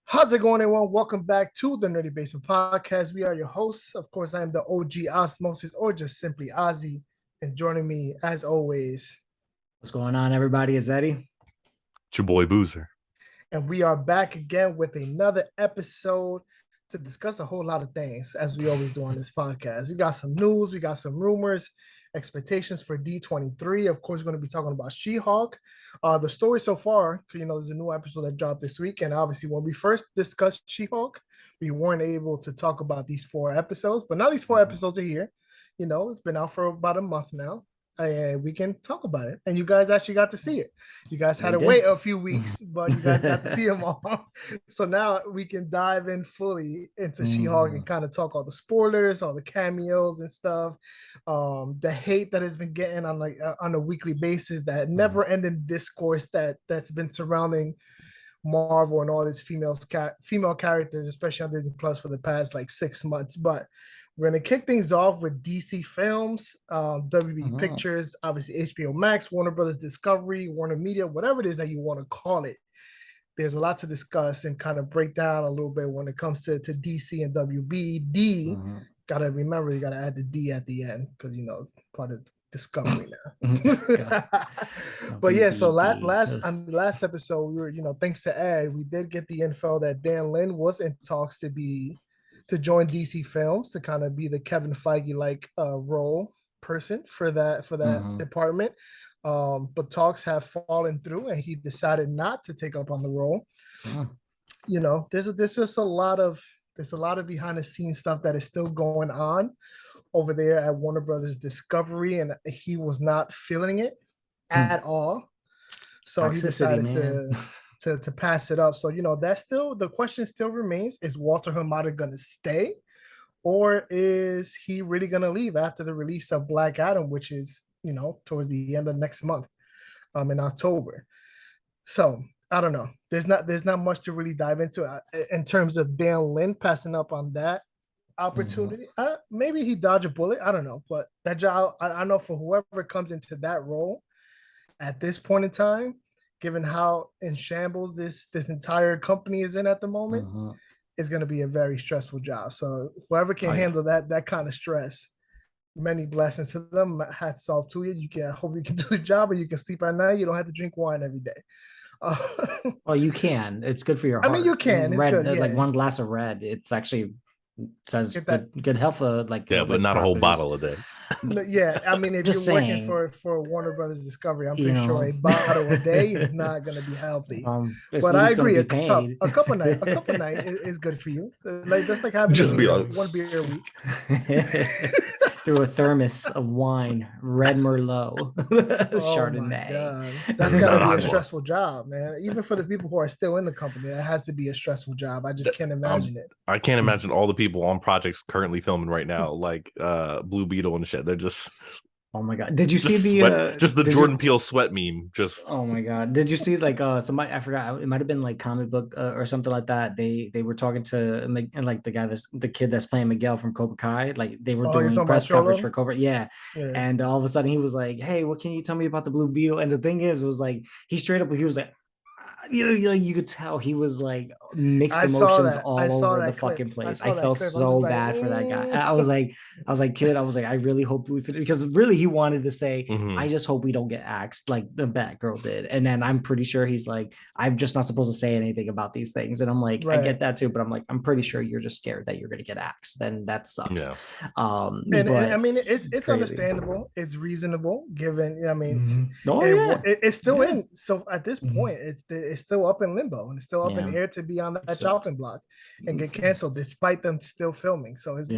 How's it going, everyone? Welcome back to the Nerdy Basement Podcast. We are your hosts. Of course, I am the OG Osmosis, or just simply Ozzy. And joining me, as always, What's going on, everybody? It's Eddie. It's your boy Boozer. and we are back again with another episode to discuss a whole lot of things, as we always do on this podcast. We got some news, we got some rumors, expectations for D23. Of course, we're going to be talking about She-Hulk. The story so far, there's a new episode that dropped this week, and obviously when we first discussed She-Hulk, we weren't able to talk about these 4 episodes, but now these 4 episodes are here. It's been out for about a month now, and we can talk about it. And you guys actually got to see it. You guys had to wait a few weeks, but you guys got to see them all. So now we can dive in fully into She-Hulk and kind of talk all the spoilers, all the cameos and stuff. The hate that has been getting on a weekly basis, that never-ending discourse that's been surrounding Marvel and all its female characters, especially on Disney Plus for the past 6 months. But we're going to kick things off with DC Films, WB Pictures, obviously HBO Max, Warner Brothers Discovery, Warner Media, whatever it is that you want to call it. There's a lot to discuss and kind of break down a little bit when it comes to DC and WB. Got to remember, you got to add the D at the end because, it's part of Discovery now. But yeah, so last episode, we were, thanks to Ed, we did get the info that Dan Lin was in talks to join DC Films to kind of be the Kevin Feige role person for that department. But talks have fallen through, and he decided not to take up on the role. There's just a lot of behind the scenes stuff that is still going on over there at Warner Brothers Discovery, and he was not feeling it at all. So he decided to pass it up. So, that's still, the question still remains, is Walter Hamada going to stay, or is he really going to leave after the release of Black Adam, which is, towards the end of next month, in October. So I don't know. There's not much to really dive into in terms of Dan Lin passing up on that opportunity. Maybe he dodged a bullet. I don't know. But that job, I know for whoever comes into that role at this point in time, given how in shambles this entire company is in at the moment, is going to be a very stressful job. So whoever can handle that kind of stress, many blessings to them. Hats off to you. I hope you can do the job, and you can sleep at night. You don't have to drink wine every day. Well, you can. It's good for your heart. I mean, you can. It's red, good, like one glass of red. It's actually says good health. But not a whole bottle a day. Yeah, I mean, if you're working for Warner Brothers Discovery, I'm pretty sure a bottle a day is not going to be healthy. But I agree, a cup a night is good for you. That's like having one beer a week. Through a thermos of wine, red Merlot, Chardonnay. That's got to be a stressful job, man. Even for the people who are still in the company, that has to be a stressful job. I just can't imagine it. I can't imagine all the people on projects currently filming right now, like Blue Beetle and shit. They're just... Oh my god! Did you see the Jordan Peele sweat meme? Just oh my god! Did you see somebody? I forgot. It might have been like comic book or something like that. They were talking to the kid that's playing Miguel from Cobra Kai. Like they were doing press coverage for Cobra. Yeah. And all of a sudden he was like, "Hey, what can you tell me about the Blue Beetle?" And the thing is, was like he straight up he was like, you could tell he was like mixed emotions all over the fucking place. I felt so bad for that guy. I was like, kid, I really hope we finish, because really he wanted to say, I just hope we don't get axed like the Batgirl did. And then I'm pretty sure he's like, I'm just not supposed to say anything about these things. And I'm like, I get that too, but I'm like, I'm pretty sure you're just scared that you're gonna get axed. Then that sucks. Yeah. And I mean, it's understandable. It's reasonable given. It's still in. So at this point, it's still up in limbo, and it's still up in air to be on that chopping block and get canceled despite them still filming. So it's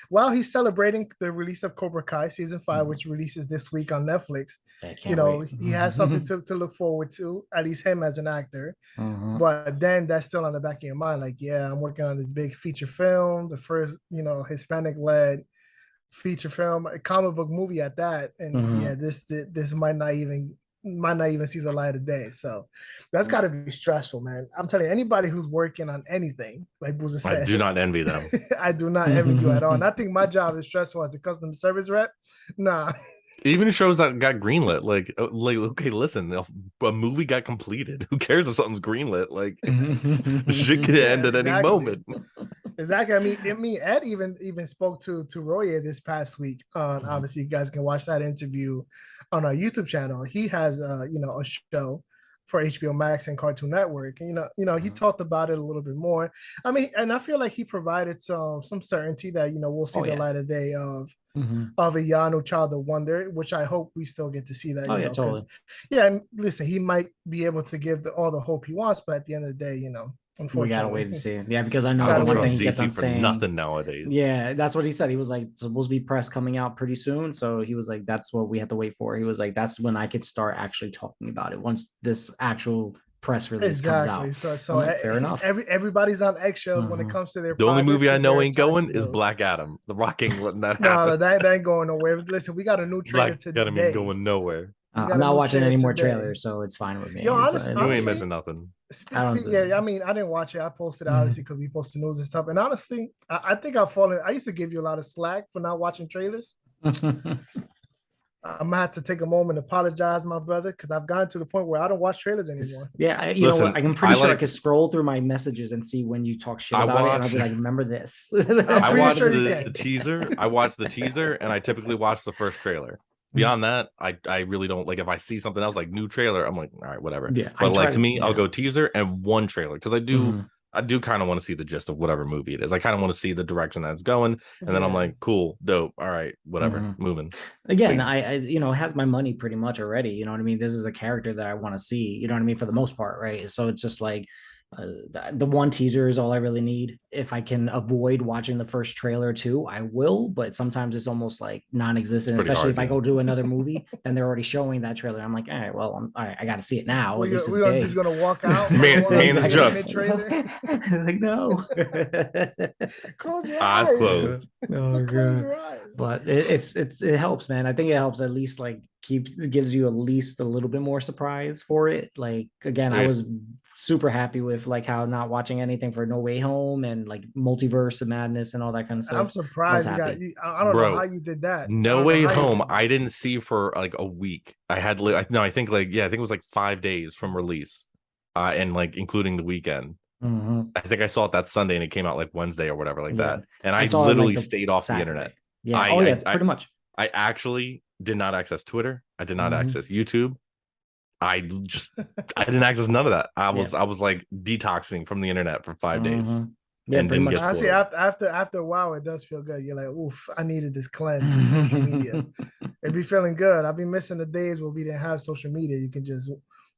while he's celebrating the release of Cobra Kai season 5, which releases this week on Netflix, he has something to look forward to, at least him as an actor. But then that's still on the back of your mind, like, I'm working on this big feature film, the first Hispanic led feature film, a comic book movie at that, and this might not even see the light of day. So that's got to be stressful, man. I'm telling you, anybody who's working on anything, like Boozer said, I do not envy them. I do not envy you at all. And I think my job is stressful as a customer service rep. Nah. Even shows that got greenlit, like okay, listen, a movie got completed. Who cares if something's greenlit? Like shit could end at any moment. Exactly. I mean, Ed even spoke to Roya this past week. Obviously, you guys can watch that interview on our YouTube channel. He has a show for HBO Max and Cartoon Network, and he talked about it a little bit more. I mean, and I feel like he provided some certainty that we'll see the light of day of a Yano Child of Wonder, which I hope we still get to see that. Totally. Yeah, and listen, he might be able to give all the hope he wants, but at the end of the day, unfortunately, we gotta wait and see. Yeah, because I know the one thing he kept on saying nothing nowadays. Yeah, that's what he said. He was like, supposed to be press coming out pretty soon. So he was like, that's what we have to wait for. He was like, that's when I could start actually talking about it once this actual press release comes out. So like, fair enough. Everybody's on eggshells when it comes to their. The only movie I know ain't going is Black Adam. The Rock ain't letting that happen. No, that ain't going nowhere. Listen, we got a new trailer today. Black Adam ain't going nowhere. I'm not watching any more trailers, so it's fine with me. Yo, honestly, you ain't missing nothing. Yeah, I mean, I didn't watch it. I posted obviously because we post the news and stuff. And honestly, I think I've fallen. I used to give you a lot of slack for not watching trailers. I'm gonna have to take a moment to apologize, my brother, because I've gotten to the point where I don't watch trailers anymore. Yeah, you know what? I'm pretty sure I can scroll through my messages and see when you talk shit about it, and I'll be like, "Remember this?" I watched the teaser. I watched the teaser, and I typically watch the first trailer. Beyond that, I really don't like. If I see something else like new trailer, I'm like, all right, whatever. Yeah, but like to me, I'll go teaser and one trailer because I do kind of want to see the gist of whatever movie it is. I kind of want to see the direction that it's going, and then I'm like, cool, dope, all right, whatever, moving. Again, I it has my money pretty much already. You know what I mean? This is a character that I want to see. You know what I mean? For the most part, right? So it's just like. The one teaser is all I really need. If I can avoid watching the first trailer too, I will, but sometimes it's almost like non-existent, especially if I go to another movie, then they're already showing that trailer. I'm like, all right, well, all right, I got to see it now. You're going to walk out. Man's just like, no. Close your eyes. Closed. Oh, God. But it helps, man. I think it helps at least like gives you at least a little bit more surprise for it. Like, again, I was super happy with like how not watching anything for No Way Home and like Multiverse of Madness and all that kind of stuff. I'm surprised I don't know how you did that. No Way Home I didn't see for like a week. I think it was like 5 days from release, and like including the weekend. I think I saw it that Sunday and it came out like Wednesday or whatever like that, and I literally stayed off the internet. Pretty much. I actually did not access Twitter. I did not access YouTube. I didn't access none of that. I was like detoxing from the internet for 5 days. Yeah, and didn't get honestly, after a while, it does feel good. You're like, oof, I needed this cleanse from social media. It'd be feeling good. I've been missing the days where we didn't have social media. You can just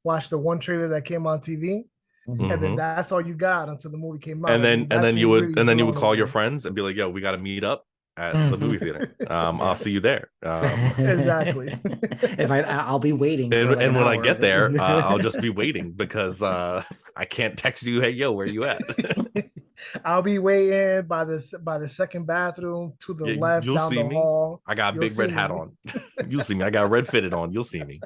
watch the one trailer that came on TV, and then that's all you got until the movie came out. And then you would call your friends and be like, yo, we got to meet up at the movie theater. I'll see you there. Exactly. I'll be waiting. And when I get there, I'll just be waiting because I can't text you, hey, yo, where you at? I'll be waiting by the second bathroom to the left down the hall. I got a big red hat on. You'll see me. I got red fitted on. You'll see me.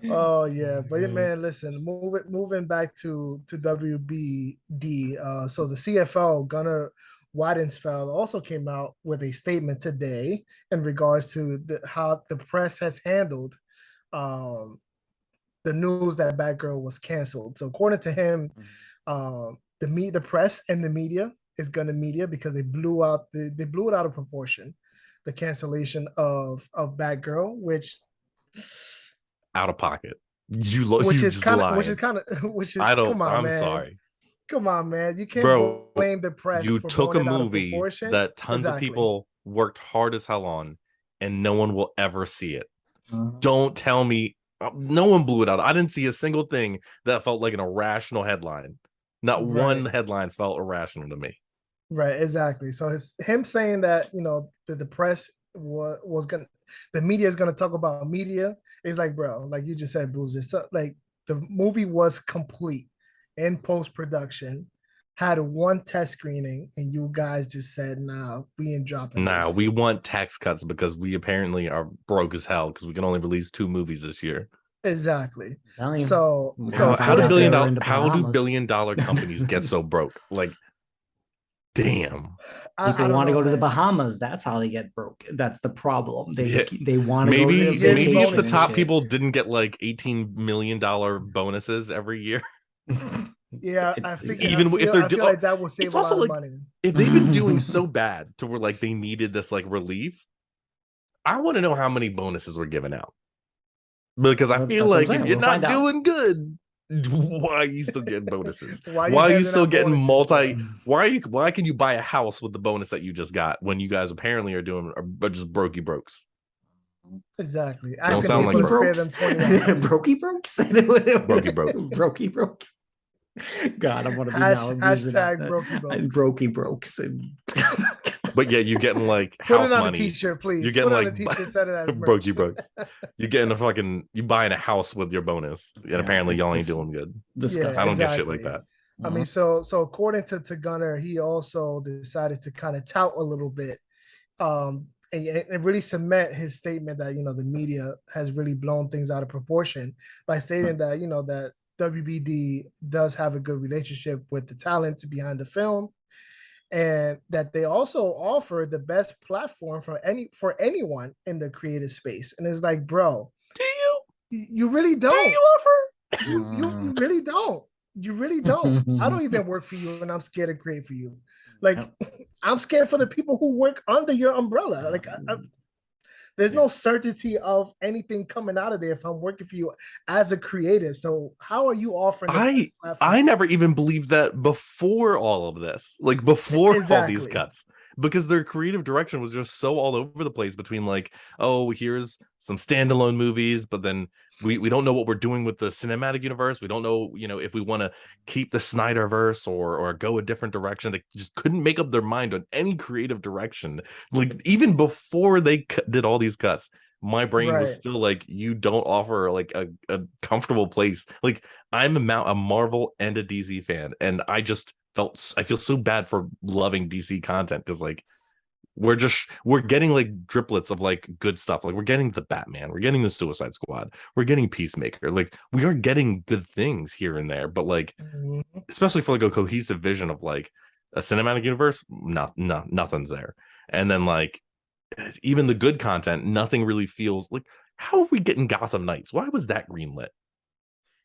Oh yeah, but man, listen, moving back to WBD. So the CFO Gunnar Weidenfeld also came out with a statement today in regards to how the press has handled the news that Batgirl was canceled. So according to him, the press and the media is gonna media because they blew it out of proportion, the cancellation of Batgirl, which out of pocket. Sorry. Come on, man. You can't blame the press. You took a movie that tons of people worked hard as hell on, and no one will ever see it. Don't tell me no one blew it out. I didn't see a single thing that felt like an irrational headline. Not one headline felt irrational to me. Right, exactly. So him saying that, that the press was gonna, the media is gonna talk about media. It's like, bro, like you just said, Bruce, just like the movie was complete in post-production, had one test screening, and you guys just said, nah, we ain't dropping this. We want tax cuts because we apparently are broke as hell because we can only release 2 movies this year. How do billion dollar companies get so broke? Like, Damn. People want to go to the Bahamas. That's how they get broke. That's the problem. They want to go to maybe if the top people didn't get like $18 million bonuses every year. Yeah, I feel like that will save a lot of money. If they've been doing so bad to where like they needed this like relief, I want to know how many bonuses were given out. Because I feel like if you're not doing good, why are you still getting bonuses? Why are you still getting why can you buy a house with the bonus that you just got when you guys apparently are just brokey brokes? Exactly. Don't sound like brokey brokes. Brokey brokes. Brokey brokes. God, I want to be now hashtag brokey brokes. But yeah, you're getting like house money. Put it on a t-shirt, please. You're getting like brokey brokes. You're getting you buying a house with your bonus, and apparently y'all ain't doing good. Disgusting. I don't get shit like that. I mean, so according to Gunner, he also decided to kind of tout a little bit, and really cement his statement that the media has really blown things out of proportion by stating that that WBD does have a good relationship with the talent behind the film, and that they also offer the best platform for anyone in the creative space. And it's like, bro, you really don't. Do you offer? You really don't. You really don't. I don't even work for you, and I'm scared to create for you. Like, I'm scared for the people who work under your umbrella. Like, there's no certainty of anything coming out of there if I'm working for you as a creative. So how are you offering? I never even believed that before all of this, like before all these cuts, because their creative direction was just so all over the place between like, oh, here's some standalone movies, but then we don't know what we're doing with the cinematic universe. We don't know, if we want to keep the Snyderverse or go a different direction. They just couldn't make up their mind on any creative direction. Like even before they did all these cuts, my brain was still like, you don't offer like a comfortable place. Like I'm a Marvel and a DC fan, and I feel so bad for loving DC content because like we're getting like driplets of like good stuff. Like we're getting the Batman, we're getting the Suicide Squad, we're getting Peacemaker. Like we are getting good things here and there, but like especially for like a cohesive vision of like a cinematic universe, nothing's there. And then like even the good content, nothing really feels like. How are we getting Gotham Knights? Why was that greenlit?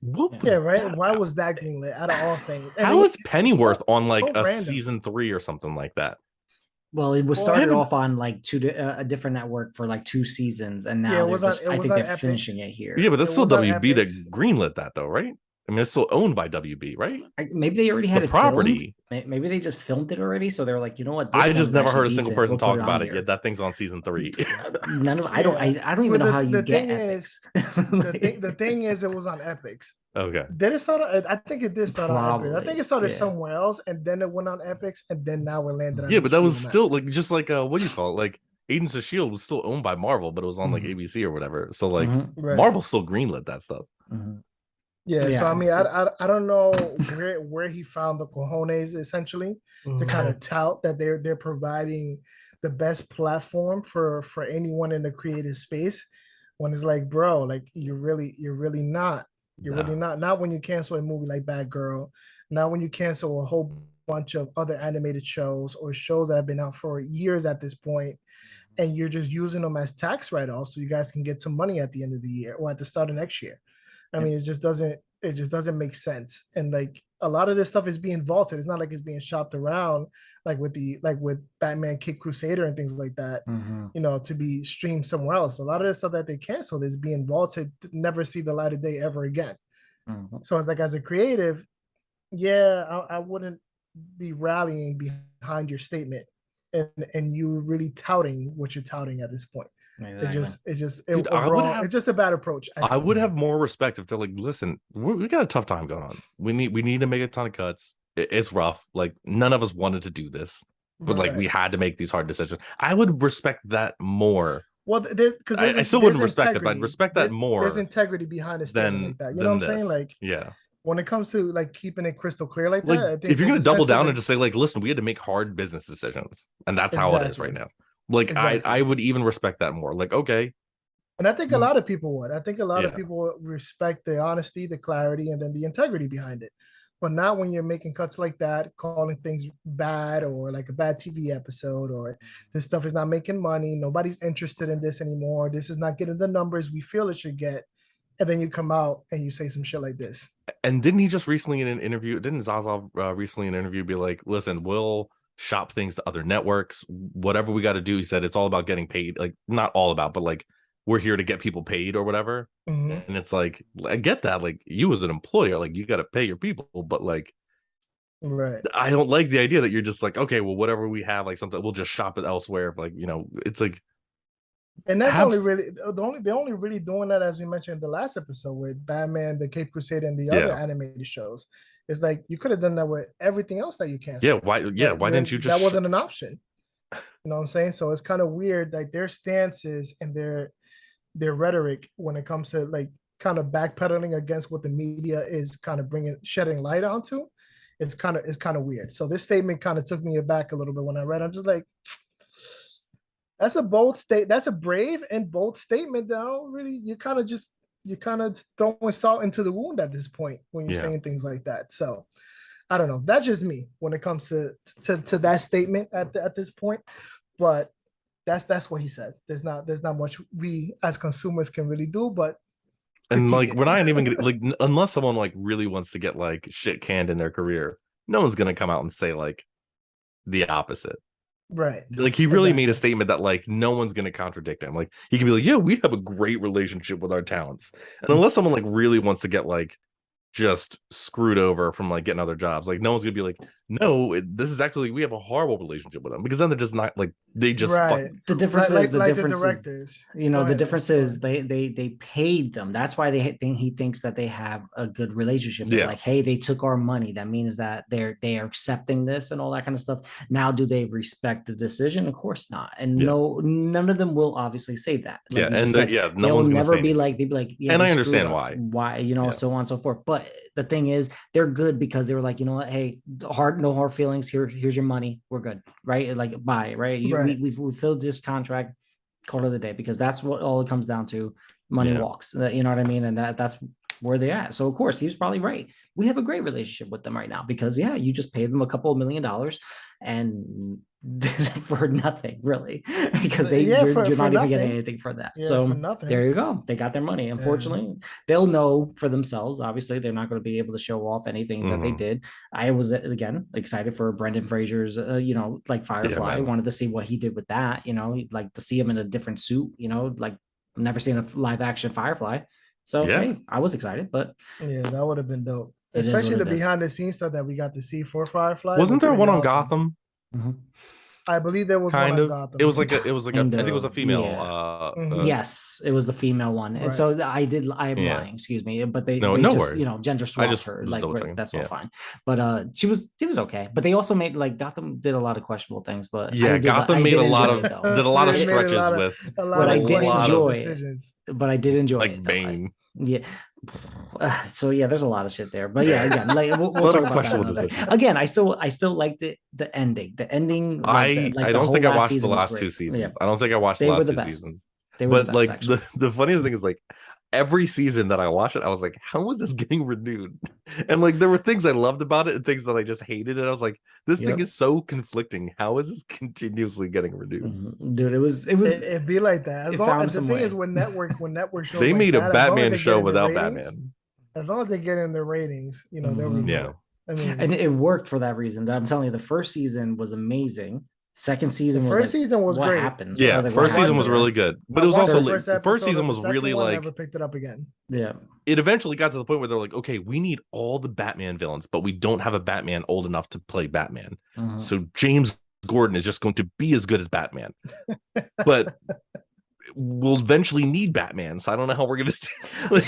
Why was that greenlit out of all things? How is Pennyworth on like a season 3 or something like that? Well, it was started off on like a different network for like 2 seasons, and now I think they're finishing it here. Yeah, but that's still WB that greenlit that though, right? I mean, it's still owned by WB, right? Maybe they already had the property. Maybe they just filmed it already, so they're like, you know what? I just never heard a single person talk about it yet. That thing's on season 3. I don't even know how you get Epics. The thing is, it was on Epics. Okay. Did it start? I think it did start on Epics. I think it started somewhere else, and then it went on Epics, and then now we're landing on. Yeah, but that was still like just like what do you call it? Like Agents of S.H.I.E.L.D. was still owned by Marvel, but it was on like ABC or whatever. So like Marvel still greenlit that stuff. Yeah, so I mean, I don't know where he found the cojones essentially to kind of tout that they're providing the best platform for anyone in the creative space, when it's like, bro, like you're really not. Really not when you cancel a movie like Bad Girl, not when you cancel a whole bunch of other animated shows or shows that have been out for years at this point, and you're just using them as tax write-offs so you guys can get some money at the end of the year or at the start of next year. I mean, it just doesn't make sense. And like a lot of this stuff is being vaulted. It's not like it's being shopped around like with Batman Kid Crusader and things like that, to be streamed somewhere else. A lot of the stuff that they canceled is being vaulted to never see the light of day ever again. So it's like, as a creative, I wouldn't be rallying behind your statement and you really touting what you're touting at this point. Exactly. It's just a bad approach. I would have more respect if they're like, listen, we got a tough time going on. We need to make a ton of cuts. It's rough. Like none of us wanted to do this, but like we had to make these hard decisions. I would respect that more. Well, because I still wouldn't respect it, but I'd respect that more. There's integrity behind a statement like that. You know what I'm saying? Like, when it comes to like keeping it crystal clear like that, I think if you're gonna double down and just say like, listen, we had to make hard business decisions, and that's how it is right now. Like I would even respect that more. Like, okay. And I think a lot of people would. I think a lot of people respect the honesty, the clarity, and then the integrity behind it. but not when you're making cuts like that, calling things bad or like a bad TV episode, or this stuff is not making money. Nobody's interested in this anymore. This is not getting the numbers we feel it should get. And then you come out and you say some shit like this. And didn't he just recently in an interview, didn't Zaza recently in an interview be like, listen, we'll shop things to other networks, whatever we got to do. He said it's all about getting paid. Like, not all about, but like, we're here to get people paid or whatever. And it's like, I get that. Like, you as an employer, like, you got to pay your people. But like, right, I don't like the idea that you're just like, okay, well, whatever we have, like something, we'll just shop it elsewhere. Like, you know, it's like, and that's only really they're only really doing that, as we mentioned in the last episode with Batman, the Cape Crusade, and the other animated shows. It's like you could have done that with everything else that you canceled. Why didn't you just? That wasn't an option. You know what I'm saying? So it's kind of weird, like their stances and their rhetoric when it comes to like kind of backpedaling against what the media is kind of shedding light onto. It's kind of weird. So this statement kind of took me aback a little bit when I read it. I'm just like, that's a bold state. That's a brave and bold statement. Though, really, you kind of throwing salt into the wound at this point when you're saying things like that. So, I don't know. That's just me when it comes to that statement at this point. But that's what he said. There's not much we as consumers can really do. But and like we're not even gonna, like, unless someone like really wants to get like shit canned in their career, no one's gonna come out and say like the opposite. Right. Like he really made a statement that like no one's going to contradict him. Like he can be like, yeah, we have a great relationship with our talents. And unless someone like really wants to get like just screwed over from like getting other jobs, like no one's gonna be like, no, this is actually, we have a horrible relationship with them, because then they're just not like, they just the difference is the difference the directors, you know, the difference is they paid them. That's why he thinks that they have a good relationship. They're like, hey, they took our money, that means that they are accepting this and all that kind of stuff. Now, do they respect the decision? Of course not. And no, none of them will obviously say that. Like, no one's never be like, they'd be like, yeah, and I understand why, you know, so on and so forth. But the thing is, they're good because they were like, you know what, hey, no hard feelings. Here's your money. We're good, right? Like, bye, right? We filled this contract, call it a day, because that's what all it comes down to. Money walks. You know what I mean? And that's where they're at. So of course he was probably right. We have a great relationship with them right now because you just paid them a couple of $1 million and for nothing really, because you're not even getting anything for that. So there you go. They got their money. Unfortunately, they'll know for themselves. Obviously, they're not going to be able to show off anything that they did. I was again excited for Brendan Fraser's, like Firefly. I wanted to see what he did with that. Like to see him in a different suit. Like I've never seen a live action Firefly. So hey, I was excited, but that would have been dope. Especially the behind the scenes stuff that we got to see for Firefly. Wasn't there one on Gotham? Mm-hmm. I believe there was kind one of. on Gotham. It was like I think it was a female. Yes, it was the female one, and so I'm lying. Excuse me, but they just gender swapped her. Like that's all fine. But she was okay. But they also made like Gotham did a lot of questionable things. But Gotham did a lot of stretches with. But I did enjoy it. But I did enjoy like Bane. So there's a lot of shit there, but again, like we'll talk about that again. I still liked the ending. I don't think I watched the last two seasons. I don't think I watched the last two seasons. But like the funniest thing is like every season that I watched it, I was like, how is this getting renewed? And like there were things I loved about it and things that I just hated, and I was like, this thing is so conflicting. How is this continuously getting renewed? Dude, it'd be like that. The thing is when network shows, they made a Batman show without Batman. As long as they get in their ratings, they'll review it. And it worked for that reason. I'm telling you, the first season was amazing. Second season season was what great. Happened? Yeah, first season was really good, but it was also first season was really like never picked it up again. Yeah, it eventually got to the point where they're like, okay, we need all the Batman villains, but we don't have a Batman old enough to play Batman. So James Gordon is just going to be as good as Batman, but we'll eventually need Batman. So I don't know how we're gonna do.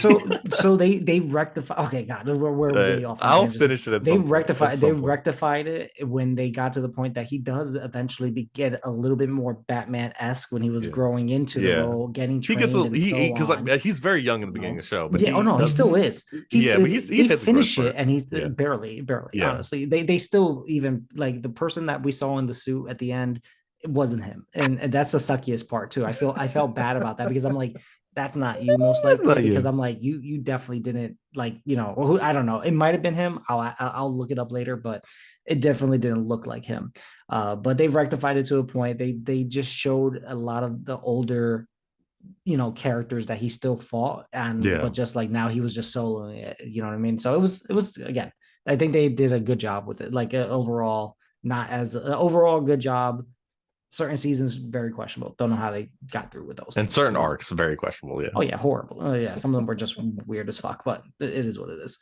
So they rectify. Okay, God, we're way off. I'll finish it. They rectified it when they got to the point that he does eventually get a little bit more Batman-esque when he was growing into the role, getting trained. Because he's very young in the beginning of the show, but he still is. He finished it, and he's barely. Yeah. Honestly, they still even like the person that we saw in the suit at the end. It wasn't him, and that's the suckiest part too. I felt bad about that because I'm like, that's not you, most likely, because you. I'm like, you definitely didn't, like, you know, I don't know, it might have been him. I'll look it up later, but it definitely didn't look like him. But they've rectified it to a point. They just showed a lot of the older, you know, characters that he still fought, and but just like now he was just soloing it, you know what I mean? So it was again, I think they did a good job with it, like overall, not as overall good job. Certain seasons very questionable. Don't know how they got through with those. And certain arcs very questionable. Yeah. Oh yeah, horrible. Oh yeah, some of them were just weird as fuck, but it is what it is.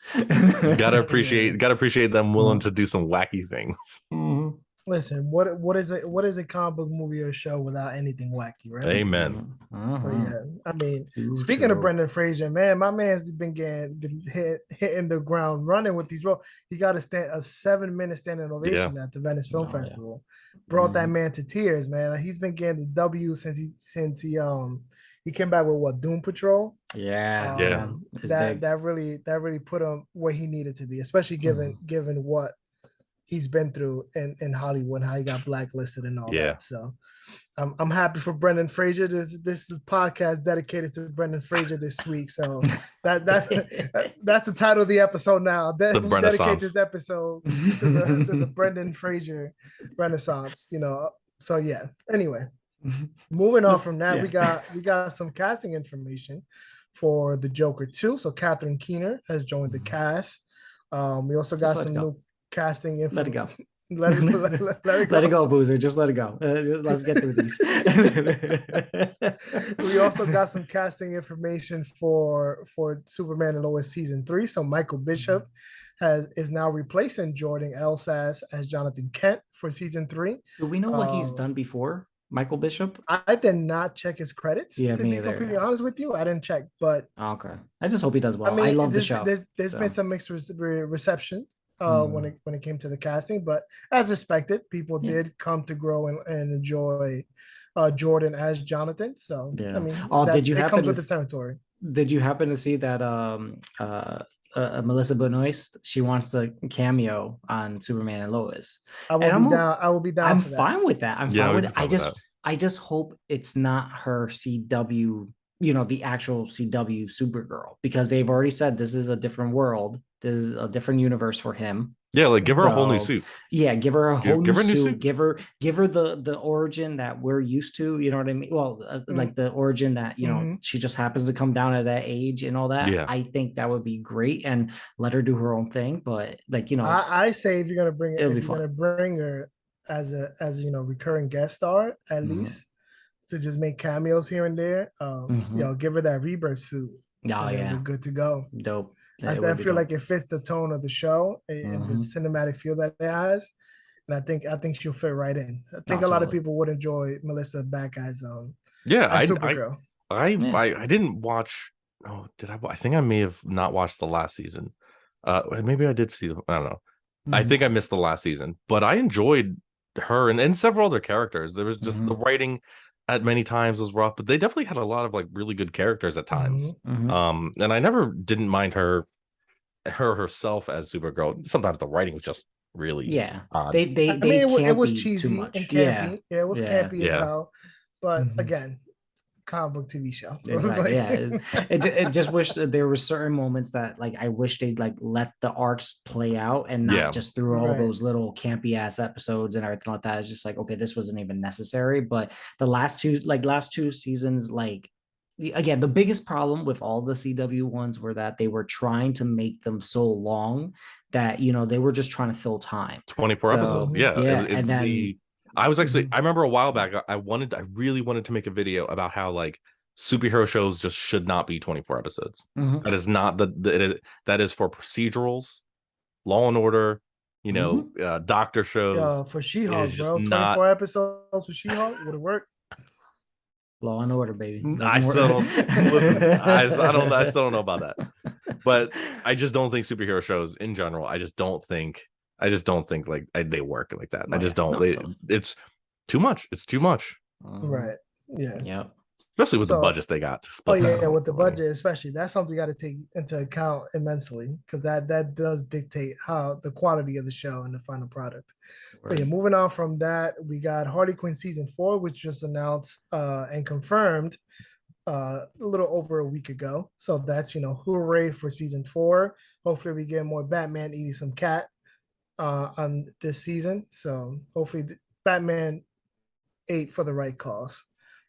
Gotta appreciate them willing to do some wacky things. Mm-hmm. Listen, what is it? What is a comic book movie or show without anything wacky, right? Amen. Yeah, I mean, speaking of Brendan Fraser, man, my man's been hitting the ground running with these roles. He got a 7-minute standing ovation at the Venice Film Festival. Brought that man to tears, man. He's been getting the W since he came back with what, Doom Patrol. That really put him where he needed to be, especially given what he's been through in Hollywood, how he got blacklisted and all that. So I'm happy for Brendan Fraser. This is a podcast dedicated to Brendan Fraser this week. So that's the title of the episode now. We dedicate this episode to the Brendan Fraser Renaissance. You know. So yeah. Anyway, moving on from that, we got some casting information for the Joker 2. So Catherine Keener has joined the cast. We also got some new casting info. Let it go. Let it go. Let it go, Boozer. Just let it go. Let's get through these. We also got some casting information for Superman and Lois season 3. So Michael Bishop is now replacing Jordan Elsass as Jonathan Kent for season 3. Do we know what he's done before? Michael Bishop? I did not check his credits. To be completely honest with you, I didn't check. But okay, I just hope he does well. I mean, I love the show. There's been some mixed reception when it came to the casting, but as expected, people did come to grow and enjoy Jordan as Jonathan. So I mean, did you it comes with the territory. Did you happen to see that Melissa Benoist, she wants to cameo on Superman and Lois? I will be down. I'm fine with that. I'm fine with it. I just hope it's not her CW, you know, the actual CW Supergirl, because they've already said this is a different world. This is a different universe for him. Yeah, like give her a whole new suit. Yeah, give her a whole new suit. Give her the origin that we're used to. You know what I mean? Well, like the origin that, you know, she just happens to come down at that age and all that. Yeah. I think that would be great, and let her do her own thing. But like, you know, I say if you're gonna bring her as you know, recurring guest star, at least to just make cameos here and there. You know, give her that rebirth suit. Oh yeah, we're good to go. Dope. I feel like it fits the tone of the show and the cinematic feel that it has, and I think she'll fit right in. I think a lot of people would enjoy Melissa back as Supergirl. I didn't watch. Oh, did I? I think I may have not watched the last season. Maybe I did see. I don't know. I think I missed the last season, but I enjoyed her and several other characters. There was just the writing at many times was rough, but they definitely had a lot of like really good characters at times. And I never didn't mind her herself as Supergirl. Sometimes the writing was just really odd. It was cheesy and campy. Yeah, it was campy as hell. But again, comic book TV show. So it just wish that there were certain moments that like I wish they'd like let the arcs play out and not just through all those little campy ass episodes and everything like that. It's just like, okay, this wasn't even necessary. But the last two seasons, like, again, the biggest problem with all the CW ones were that they were trying to make them so long that, you know, they were just trying to fill time. 24 episodes. And then I was actually, I remember a while back, I really wanted to make a video about how like superhero shows just should not be 24 episodes. That is not that is for procedurals, Law and Order, you know, doctor shows. For She-Hulk, bro, 24 episodes for She-Hulk would have worked. Law and Order, baby. I still don't listen. I still don't know about that. But I just don't think superhero shows in general. I just don't think like they work like that. I just don't. It's too much. It's too much. Right. Yeah. Yep. Especially with the budgets they got to split. With the budget, especially, that's something you got to take into account immensely, because that does dictate how the quality of the show and the final product. Right. But yeah, moving on from that, we got Harley Quinn season 4, which was announced and confirmed a little over a week ago. So that's, hooray for season 4. Hopefully we get more Batman eating some cat on this season. So hopefully Batman ate for the right cause.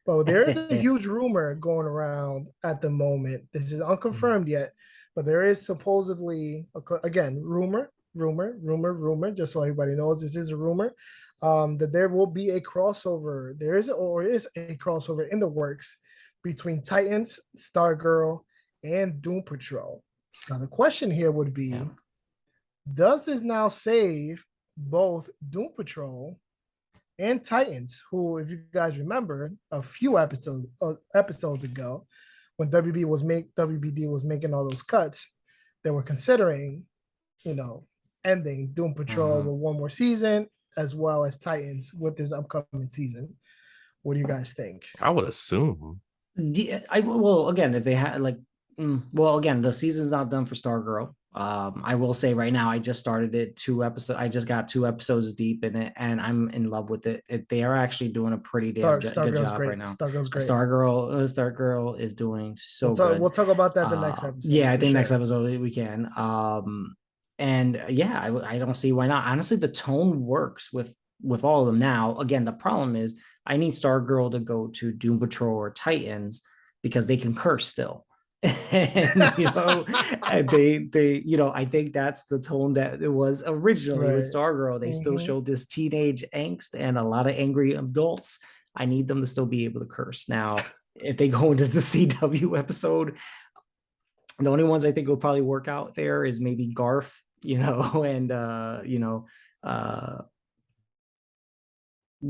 But there is a huge rumor going around at the moment. This is unconfirmed yet, but there is supposedly, again, rumor, just so everybody knows this is a rumor, that there will be a crossover. There is a crossover in the works between Titans, Stargirl, and Doom Patrol. Now the question here would be, does this now save both Doom Patrol and Titans, who, if you guys remember, a few episodes ago, when WBD was making all those cuts, they were considering, ending Doom Patrol with one more season, as well as Titans with this upcoming season. What do you guys think? I would assume. Yeah, again, if they had again, the season's not done for Stargirl. I will say right now, I just started it 2 episodes. I just got 2 episodes deep in it, and I'm in love with it. They are actually doing a pretty good job right now. Stargirl's great. Stargirl is doing so good. We'll talk about that the next episode. Yeah, I think next episode we can. And yeah, I don't see why not. Honestly, the tone works with all of them. Now, again, the problem is I need Stargirl to go to Doom Patrol or Titans because they can curse still. And they I think that's the tone that it was originally with Stargirl. They still showed this teenage angst and a lot of angry adults. I need them to still be able to curse. Now, if they go into the CW episode, the only ones I think will probably work out there is maybe Garth, and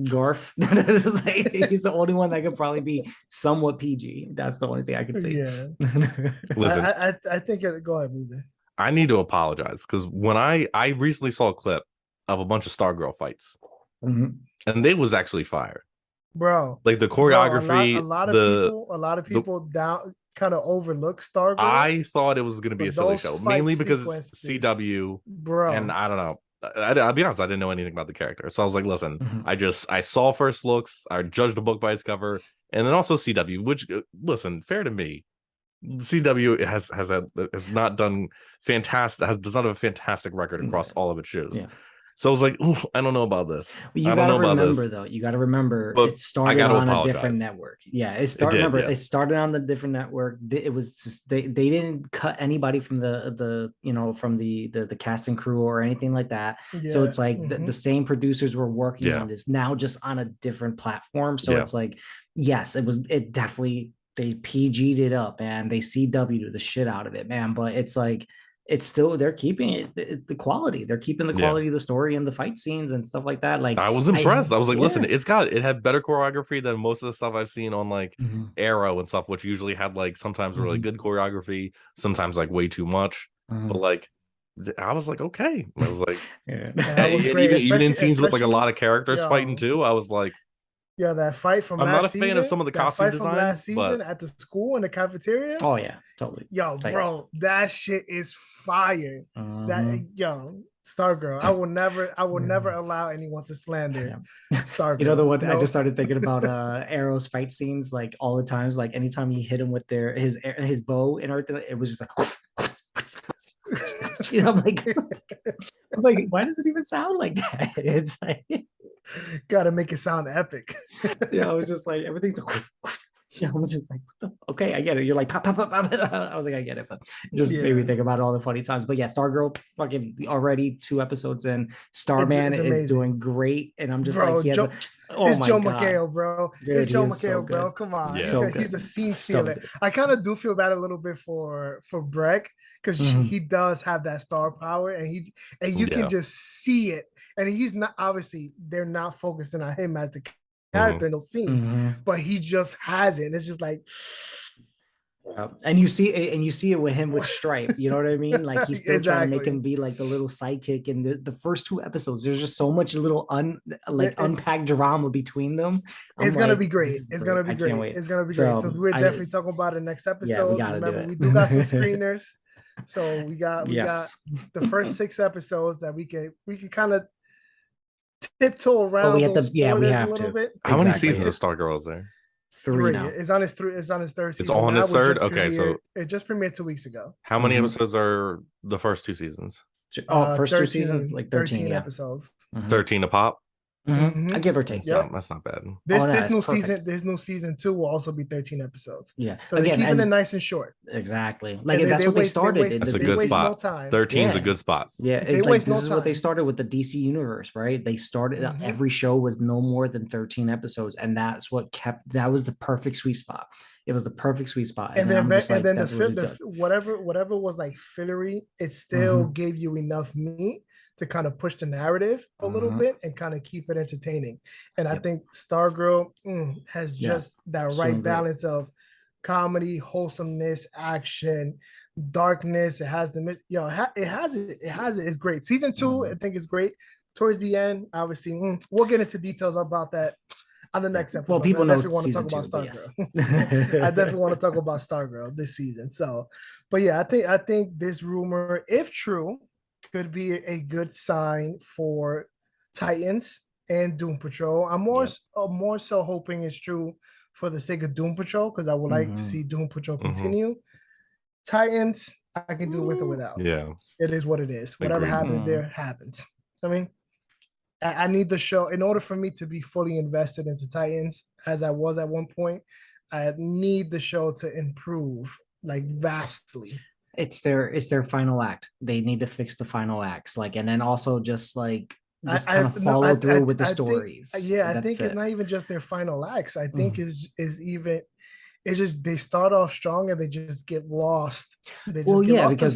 Garth. He's the only one that could probably be somewhat PG. That's the only thing I could say. Yeah. Listen, I think go ahead, Musa. I need to apologize because when I recently saw a clip of a bunch of Stargirl fights, and they was actually fire, bro. Like the choreography, a lot of people down kind of overlook Stargirl. I thought it was going to be a silly show, mainly because it's CW, bro. And I don't know. I'll be honest, I didn't know anything about the character. So I was like, listen, I saw first looks, I judged the book by its cover, and then also CW, which, listen, fair to me, CW has not done fantastic, does not have a fantastic record across all of its shows. Yeah. So I was like, I don't know about this. Well, you got to remember, though. You got to remember, it started on a different network. Yeah, it started on the different network. It was just, they didn't cut anybody from the cast and crew or anything like that. Yeah. So it's like the same producers were working on this now, just on a different platform. So it's like, yes, it definitely, they PG'd it up and they CW'd the shit out of it, man. But it's like, it's still, they're keeping the quality. They're keeping the quality of the story and the fight scenes and stuff like that. Like, I was impressed. I was like, listen, it had better choreography than most of the stuff I've seen on like Arrow and stuff, which usually had like sometimes really good choreography, sometimes like way too much. But like, I was like, okay. I was like, even in scenes with like a lot of characters fighting too, I was like, yeah, that fight from I'm not a fan of some of the costume designs. From last season at the school in the cafeteria. Oh yeah, totally. Yo, bro, that shit is fire. That Stargirl. I will never allow anyone to slander Stargirl. You know the one I just started thinking about Arrow's fight scenes like all the times. Like anytime he hit him with his bow and everything, it was just like I'm like, why does it even sound like that? It's like gotta make it sound epic. I was just like, everything's I was just like, okay, I get it. You're like, pop, pop, pop, pop. I was like, I get it, but it just made me think about all the funny times. But yeah, Stargirl, fucking already 2 episodes in. Starman is doing great, and I'm just like, it's Joe McHale, bro. Dude, it's Joe McHale, bro. Come on, he's a scene stealer. I kind of do feel bad a little bit for Breck because he does have that star power, and you can just see it. And he's not, obviously they're not focusing on him as the character in those scenes, but he just has it. And it's just like, and you see it with him with Stripe. You know what I mean? Like he's still trying to make him be like the little sidekick. And the first 2 episodes, there's just so much little unpacked drama between them. It's gonna be great. It's gonna be great. It's gonna be great. So we're definitely talking about it next episode. Remember, we do got some screeners. So we got the first 6 episodes that we can kind of tiptoe around. We have to. Bit. How many seasons of Stargirl is there? Three now. It's on its third season. It's all on its third. Okay, so it just premiered 2 weeks ago. How many episodes are the first 2 seasons? First 13, 2 seasons, like 13 episodes. 13 a pop. I give or take. That's not bad. This new season 2 will also be 13 episodes. Yeah, so they're keeping it nice and short. Exactly, like that's what they started. That's a good spot. 13 is a good spot. Yeah, this is what they started with the DC universe, right? They started every show was no more than 13 episodes, and that's what that was the perfect sweet spot. It was the perfect sweet spot, and then whatever was like fillery, it still gave you enough meat to kind of push the narrative a little bit and kind of keep it entertaining. And I think Stargirl has just that right balance of comedy, wholesomeness, action, darkness. It has it has it. It's great. Season 2, I think, is great. Towards the end, obviously, we'll get into details about that on the next episode. Well, people know want to talk about Stargirl. I definitely want to talk about Stargirl this season. So, but yeah, I think this rumor, if true, could be a good sign for Titans and Doom Patrol. I'm more so hoping it's true for the sake of Doom Patrol, because I would like to see Doom Patrol continue. Titans, I can do with or without. Yeah, it is what it is. Whatever happens there happens. I mean, I need the show in order for me to be fully invested into Titans, as I was at one point. I need the show to improve like vastly. It's their final act. They need to fix the final acts, and then also just kind of follow through with the stories. I think it's not even just their final acts. I think is even. It's just they start off strong and they just get lost. Because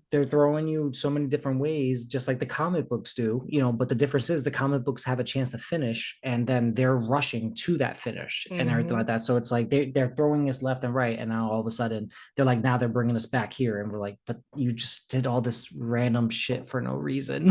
they're throwing you so many different ways, just like the comic books do, But the difference is the comic books have a chance to finish, and then they're rushing to that finish and everything like that. So it's like they're throwing us left and right, and now all of a sudden they're like, now they're bringing us back here, and we're like, but you just did all this random shit for no reason.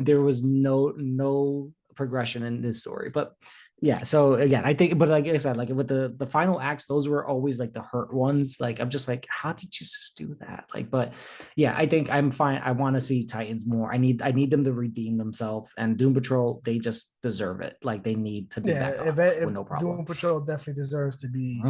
There was no progression in this story, but. Yeah, so again, I think, but like I said, with the final acts, those were always the hurt ones. I'm just like, how did you just do that? But yeah, I think I'm fine. I want to see Titans more. I need them to redeem themselves, and Doom Patrol, they just deserve it. They need to be back up with no problem. Doom Patrol definitely deserves to be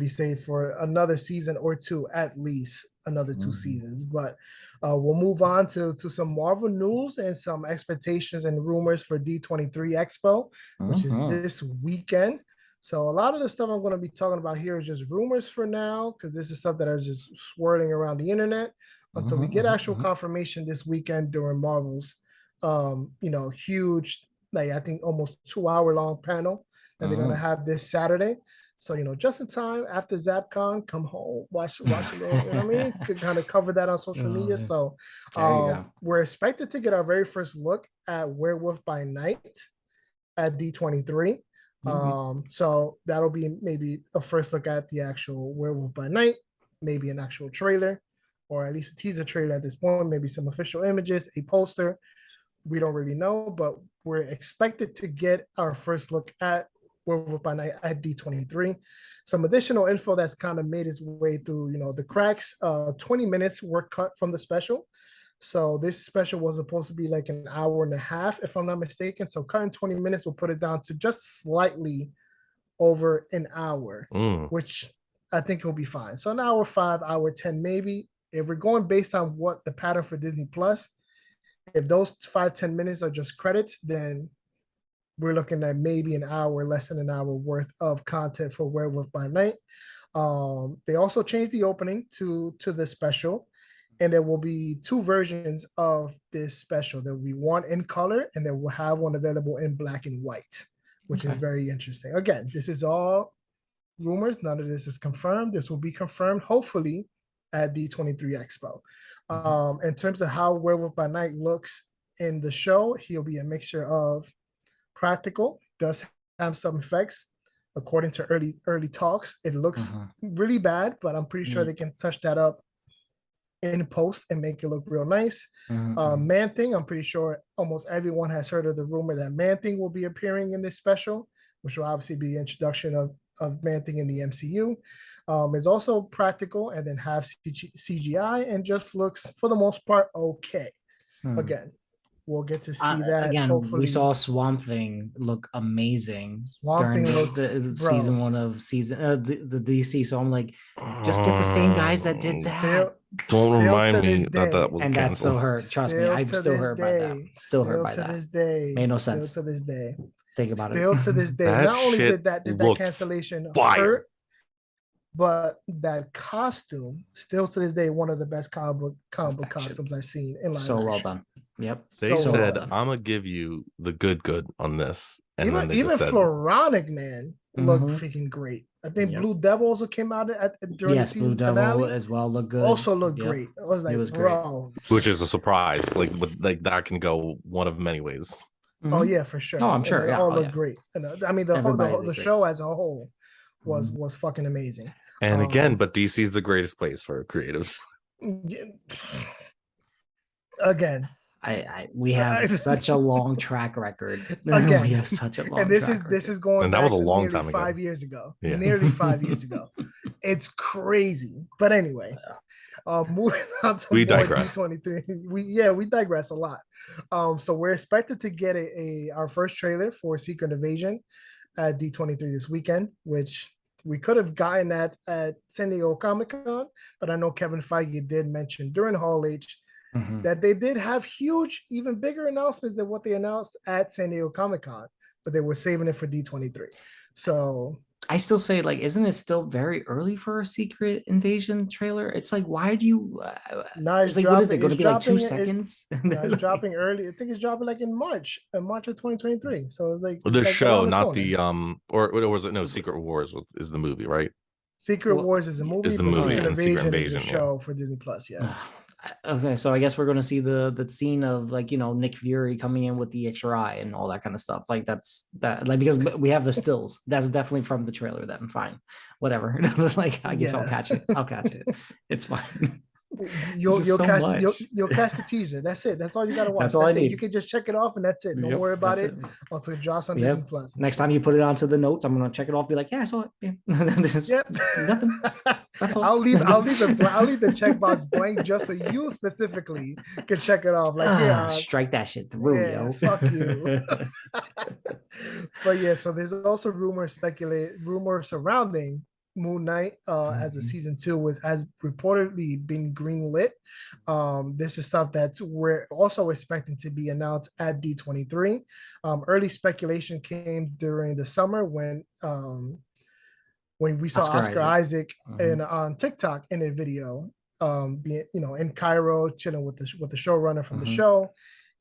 saved for another season or two, at least another 2 seasons. But we'll move on to some Marvel news and some expectations and rumors for D23 Expo, which is this weekend. So a lot of the stuff I'm going to be talking about here is just rumors for now, because this is stuff that is just swirling around the internet until we get actual confirmation this weekend during Marvel's huge, I think almost 2-hour long panel that they're going to have this Saturday. So, just in time after ZapCon, come home, watch it. You know what I mean? Could kind of cover that on social media. So we're expected to get our very first look at Werewolf by Night at D23. So that'll be maybe a first look at the actual Werewolf by Night, maybe an actual trailer, or at least a teaser trailer at this point, maybe some official images, a poster. We don't really know, but we're expected to get our first look at Werewolf by Night at D23. Some additional info that's kind of made its way through, the cracks. 20 minutes were cut from the special. So this special was supposed to be like an hour and a half, if I'm not mistaken. So cutting 20 minutes will put it down to just slightly over an hour, which I think will be fine. So an hour 5, hour 10, maybe. If we're going based on what the pattern for Disney Plus, if those 5-10 minutes are just credits, then we're looking at maybe an hour, less than an hour worth of content for Werewolf by Night. They also changed the opening to the special, and there will be 2 versions of this special. There will be one in color, and then we'll have one available in black and white, which is very interesting. Again, this is all rumors. None of this is confirmed. This will be confirmed, hopefully, at D23 Expo. In terms of how Werewolf by Night looks in the show, he'll be a mixture of practical, does have some effects. According to early talks, it looks really bad, but I'm pretty sure they can touch that up in post and make it look real nice. Man-Thing, I'm pretty sure almost everyone has heard of the rumor that Man-Thing will be appearing in this special, which will obviously be the introduction of Man-Thing in the MCU. Is also practical and then have CGI and just looks, for the most part, okay. Again, we'll get to see that. Again, hopefully. We saw Swamp Thing look amazing during the season 1 of the DC. So I'm like, just get the same guys that did that. Don't remind me that was and canceled. That still hurt. Trust me, I'm still hurt by that. Still hurt by that. This day, made no sense. Still to this day, think about still it. To this day, not only did that cancellation hurt, but that costume still to this day one of the best comic book costumes I've seen in live action. Well done. Yep. They said I'm gonna give you the good on this, and even then they just said, Floronic Man looked freaking great. I think Blue Devil also came out during the season Blue finale. Devil as well looked good. Also looked great. I was like, bro, which is a surprise. Like that can go one of many ways. Mm-hmm. Oh yeah, for sure. Oh, I'm sure. They all look great. I mean, the show as a whole was fucking amazing. And again, but DC is the greatest place for creatives. Again, we have such a long track record. Again, we have such a long. And this is going. And that was a long time ago. 5 years ago. Yeah. Nearly 5 years ago. It's crazy. But anyway, moving on to we digress. D23. We digress a lot. So we're expected to get our first trailer for Secret Invasion at D23 this weekend, which we could have gotten that at San Diego Comic-Con, but I know Kevin Feige did mention during Hall H that they did have huge, even bigger announcements than what they announced at San Diego Comic-Con, but they were saving it for D23. So I still say, like, isn't it still very early for a Secret Invasion trailer? It's like, why do you? It's like, what is it going to be, like 2 seconds? It's dropping early. I think it's dropping like in March of 2023. So it's like the show, not the or was it? No, Secret Wars is the movie, right? Secret Wars is a movie. Is the movie, and Secret Invasion is a show for Disney Plus. Yeah. Okay, so I guess we're going to see the scene of, like, Nick Fury coming in with the extra eye and all that kind of stuff. Like like, because we have the stills. That's definitely from the trailer. Then fine, whatever. Like, I guess I'll catch it. It's fine. You'll cast the teaser. That's it. That's all you gotta watch. That's all I need. You can just check it off and that's it. Don't worry about it until it drops on Disney Plus. Next time you put it onto the notes, I'm gonna check it off. Be like, yeah, I saw it. Yeah. This is nothing. That's all. I'll leave the checkbox blank just so you specifically can check it off. Like, strike that shit through, yo. Fuck you. But yeah, so there's also rumors surrounding Moon Knight as a season 2 has reportedly been greenlit. This is stuff that we're also expecting to be announced at D23. Early speculation came during the summer when we saw Oscar Isaac on TikTok in a video, being in Cairo chilling with the showrunner from the show.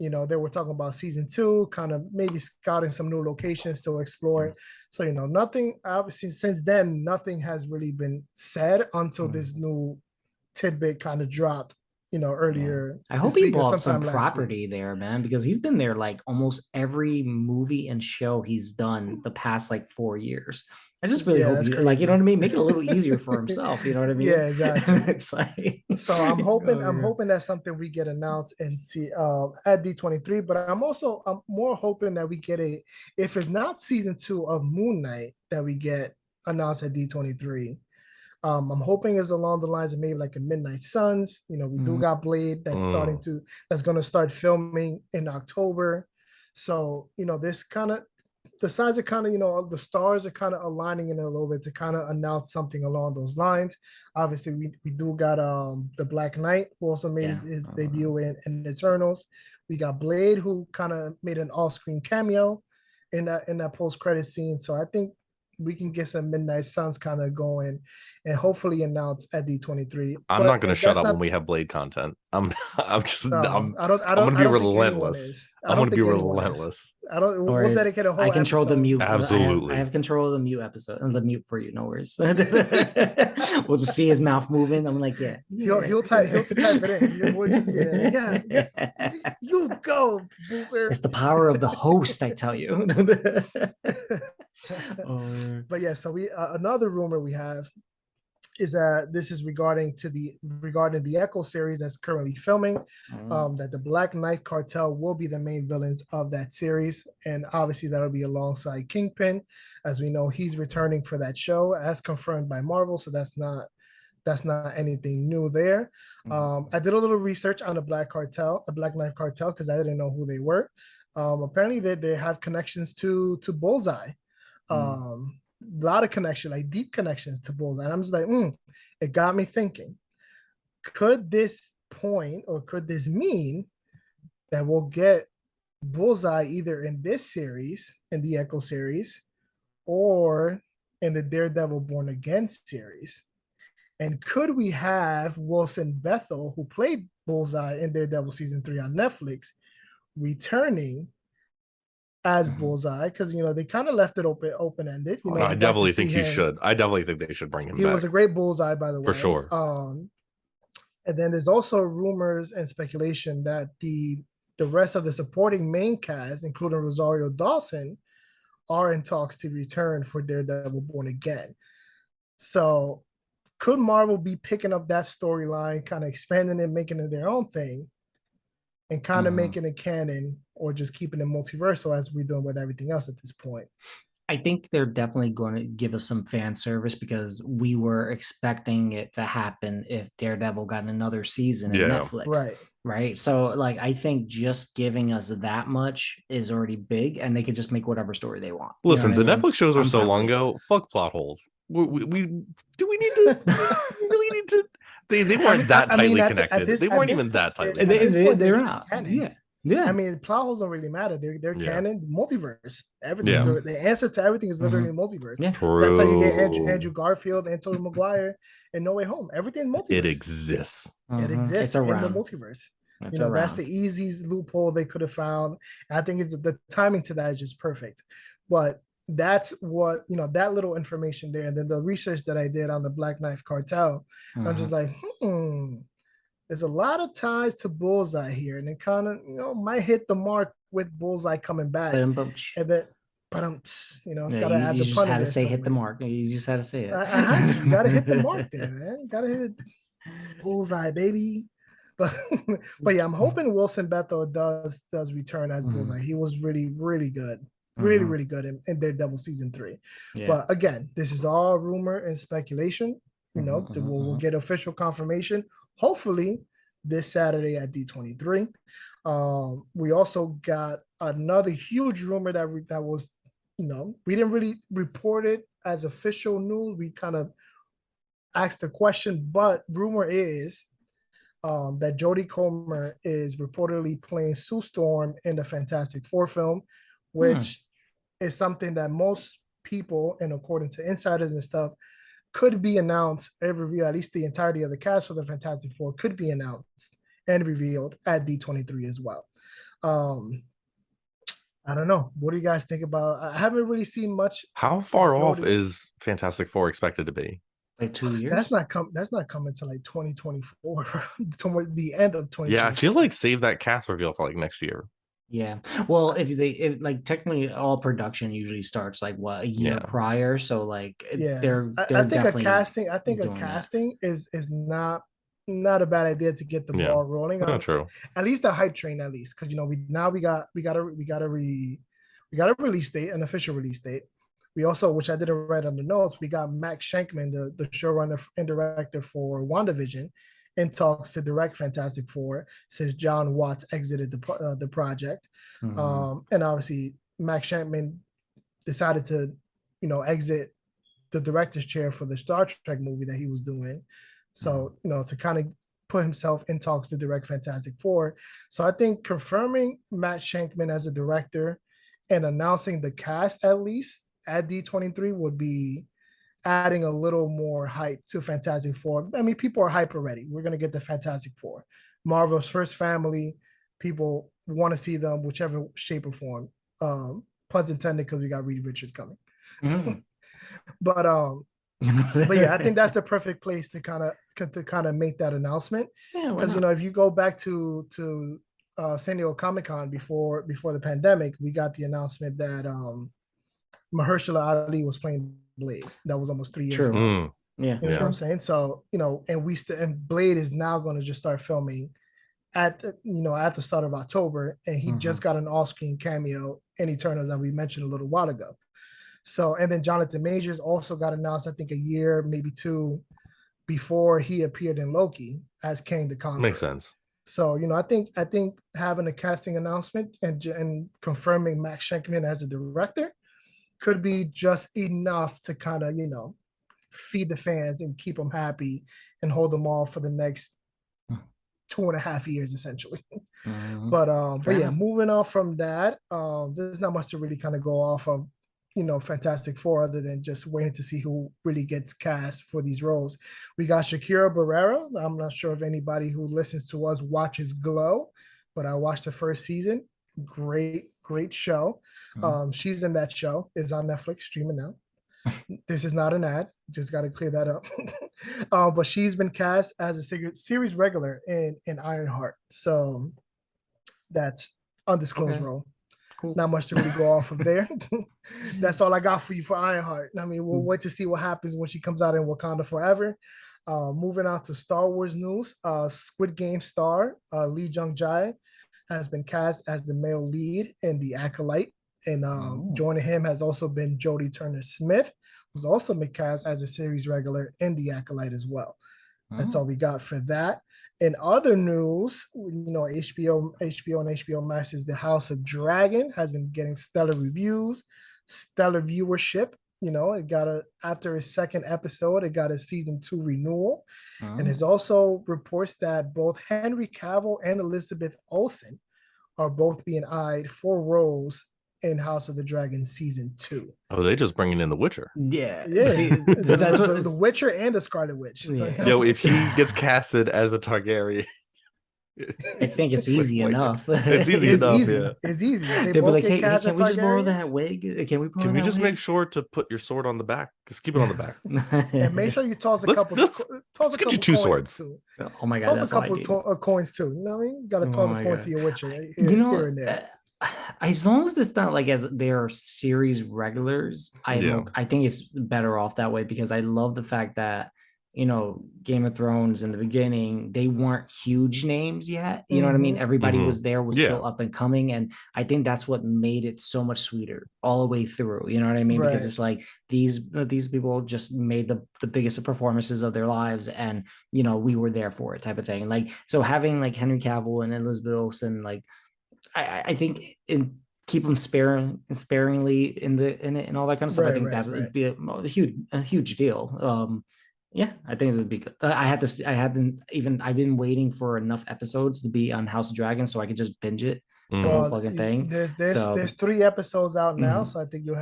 They were talking about season 2, kind of maybe scouting some new locations to explore. So, nothing, obviously, since then, nothing has really been said until this new tidbit kind of dropped, earlier. I hope he bought some property there, man, because he's been there like almost every movie and show he's done the past like 4 years. I just really hope you what I mean? Make it a little easier for himself. You know what I mean? Yeah, exactly. It's like, so I'm hoping that's something we get announced and see at D23. But I'm more hoping that we get if it's not season 2 of Moon Knight that we get announced at D23. I'm hoping it's along the lines of maybe like a Midnight Suns. We do got Blade that's going to start filming in October. So, this kind of, the signs are kind of, the stars are kind of aligning in a little bit to kind of announce something along those lines. Obviously, we do got the Black Knight, who also made his debut in Eternals. We got Blade, who kind of made an off-screen cameo in that post-credit scene. So I think we can get some Midnight Suns kind of going and hopefully announce at D23. I'm not going to shut up when we have Blade content. I'm going to be relentless. I'm going to be relentless. We'll dedicate a whole I control episode. the mute. Absolutely. I have control of the mute episode and the mute for you. No worries. We'll just see his mouth moving. I'm like, yeah. He'll type it in. We'll just be there. Yeah. You go, producer. It's the power of the host, I tell you. But yeah, so we another rumor we have is that this is regarding the Echo series that's currently filming, that the Black Knight Cartel will be the main villains of that series, and obviously that'll be alongside Kingpin. As we know, he's returning for that show as confirmed by Marvel, so that's that's not anything new there. I did a little research on the Black Knife Cartel, because I didn't know who they were. Apparently they have connections to Bullseye. A lot of connection, like deep connections to Bullseye. And I'm just like, it got me thinking, could this point, or could this mean that we'll get Bullseye either in this series, in the Echo series, or in the Daredevil Born Again series? And could we have Wilson Bethel, who played Bullseye in Daredevil season 3 on Netflix, returning as Bullseye? Because they kind of left it open-ended. I definitely think he should. I definitely think they should bring him back. He was a great Bullseye, by the way. For sure. And then there's also rumors and speculation that the rest of the supporting main cast, including Rosario Dawson, are in talks to return for Daredevil Born Again. So could Marvel be picking up that storyline, kind of expanding it, making it their own thing, and kind of making it canon, or just keeping it multiversal as we're doing with everything else at this point? I think they're definitely going to give us some fan service, because we were expecting it to happen if Daredevil got another season in Netflix. Right. So like, I think just giving us that much is already big, and they could just make whatever story they want. Listen, the Netflix shows are so long ago. Fuck plot holes. We need to really need to. They weren't that tightly connected. They weren't even that tightly. They're not. Yeah. I mean, plot holes don't really matter. They're canon, multiverse. Everything. The answer to everything is literally multiverse. Yeah. True. That's how you get Andrew Garfield and Tobey Maguire and No Way Home. Everything multiverse. It exists. It exists in the multiverse. That's the easiest loophole they could have found. I think the timing to that is just perfect. But that's what, that little information there. And then the research that I did on the Black Knife Cartel, I'm just like, there's a lot of ties to Bullseye here, and it kind of, might hit the mark with Bullseye coming back. And then, but gotta add the pun. You just had to say hit the mark. You just had to say it. I had to. Gotta hit the mark there, man. Gotta hit it. Bullseye, baby. But yeah, I'm hoping Wilson Bethel does return as Bullseye. He was really, really good. Really good in Daredevil season 3. Yeah. But again, this is all rumor and speculation. We'll get official confirmation, hopefully, this Saturday at D23. We also got another huge rumor that was, we didn't really report it as official news. We kind of asked the question, but rumor is that Jody Comer is reportedly playing Sue Storm in the Fantastic Four film, which is something that most people, and according to insiders and stuff, could be announced and revealed. At least the entirety of the cast for the Fantastic Four could be announced and revealed at D23 as well. I don't know. What do you guys think about? I haven't really seen much. How far off is Fantastic Four expected to be? Like 2 years? That's not coming to like 2024, toward the end of 2024. Yeah, I feel like save that cast reveal for like next year. Yeah. Well, if like technically all production usually starts like a year prior. So like they're I think a casting is not a bad idea to get the ball rolling. Not true. At least a hype train, at least, because we got a release date, an official release date. We also, which I didn't write on the notes, we got Max Shankman, the showrunner and director for WandaVision, in talks to direct Fantastic Four since John Watts exited the project. And obviously Max Shankman decided to, exit the director's chair for the Star Trek movie that he was doing. So, to kind of put himself in talks to direct Fantastic Four. So I think confirming Matt Shankman as a director and announcing the cast at least at D23 would be adding a little more hype to Fantastic Four. I mean, people are hype already. We're going to get the Fantastic Four. Marvel's first family. People want to see them whichever shape or form. Puns intended, because we got Reed Richards coming. But yeah, I think that's the perfect place to kind of make that announcement. Because if you go back to San Diego Comic-Con before the pandemic, we got the announcement that Mahershala Ali was playing Blade. That was almost 3 years ago. Yeah. You know what I'm saying? So, and Blade is now going to just start filming at the start of October, and he just got an off-screen cameo in Eternals that we mentioned a little while ago. So, and then Jonathan Majors also got announced, I think, a year, maybe 2 before he appeared in Loki as Kang the Conqueror. Makes sense. So, I think having a casting announcement and confirming Max Schenkman as a director could be just enough to kind of, feed the fans and keep them happy and hold them all for the next 2.5 years, essentially. But yeah, moving on from that, there's not much to really kind of go off of, Fantastic Four, other than just waiting to see who really gets cast for these roles. We got Shakira Barrera. I'm not sure if anybody who listens to us watches Glow, but I watched the first season. Great show. She's in that show. It's on Netflix, streaming now. This is not an ad. Just got to clear that up. But she's been cast as a series regular in Ironheart. So that's undisclosed role. Cool. Not much to really go off of there. That's all I got for you for Ironheart. I mean, we'll wait to see what happens when she comes out in Wakanda Forever. Moving on to Star Wars news, Squid Game star Lee Jung-jae has been cast as the male lead in The Acolyte. And joining him has also been Jody Turner-Smith, who's also been cast as a series regular in The Acolyte as well. That's all we got for that. In other news, HBO and HBO Max's The House of Dragon has been getting stellar reviews, stellar viewership. It got after its second episode, it got a season 2 renewal. And there's also reports that both Henry Cavill and Elizabeth Olsen are both being eyed for roles in House of the Dragon season 2. Oh, they just bringing in The Witcher. Yeah. See, that's what the Witcher and the Scarlet Witch. Yeah. Yo, if he gets casted as a Targaryen, I think it's easy enough. It's easy enough. Easy. Yeah, it's easy. They'll be like, hey, can we just borrow that wig? Can we just wig? make sure to put your sword on the back? Just keep it on the back. And make sure you toss a couple. Let's get you 2 swords. Too. Oh my god, toss a couple coins too. You know what I mean? You got to toss a coin to your Witcher. Here and there. As long as it's not like as they're series regulars, I think it's better off that way, because I love the fact that Game of Thrones in the beginning, they weren't huge names yet. You know what I mean? Everybody was still up and coming, and I think that's what made it so much sweeter all the way through. You know what I mean? Right. Because it's like these people just made the biggest performances of their lives, and we were there for it, type of thing. Like, so having like Henry Cavill and Elizabeth Olsen, like, I think keep them sparingly in it and all that kind of stuff. I think that would be a huge deal. Yeah, I think it would be good. I've been waiting for enough episodes to be on House of Dragon so I could just binge it. The whole fucking thing. There's 3 episodes out now, so I think you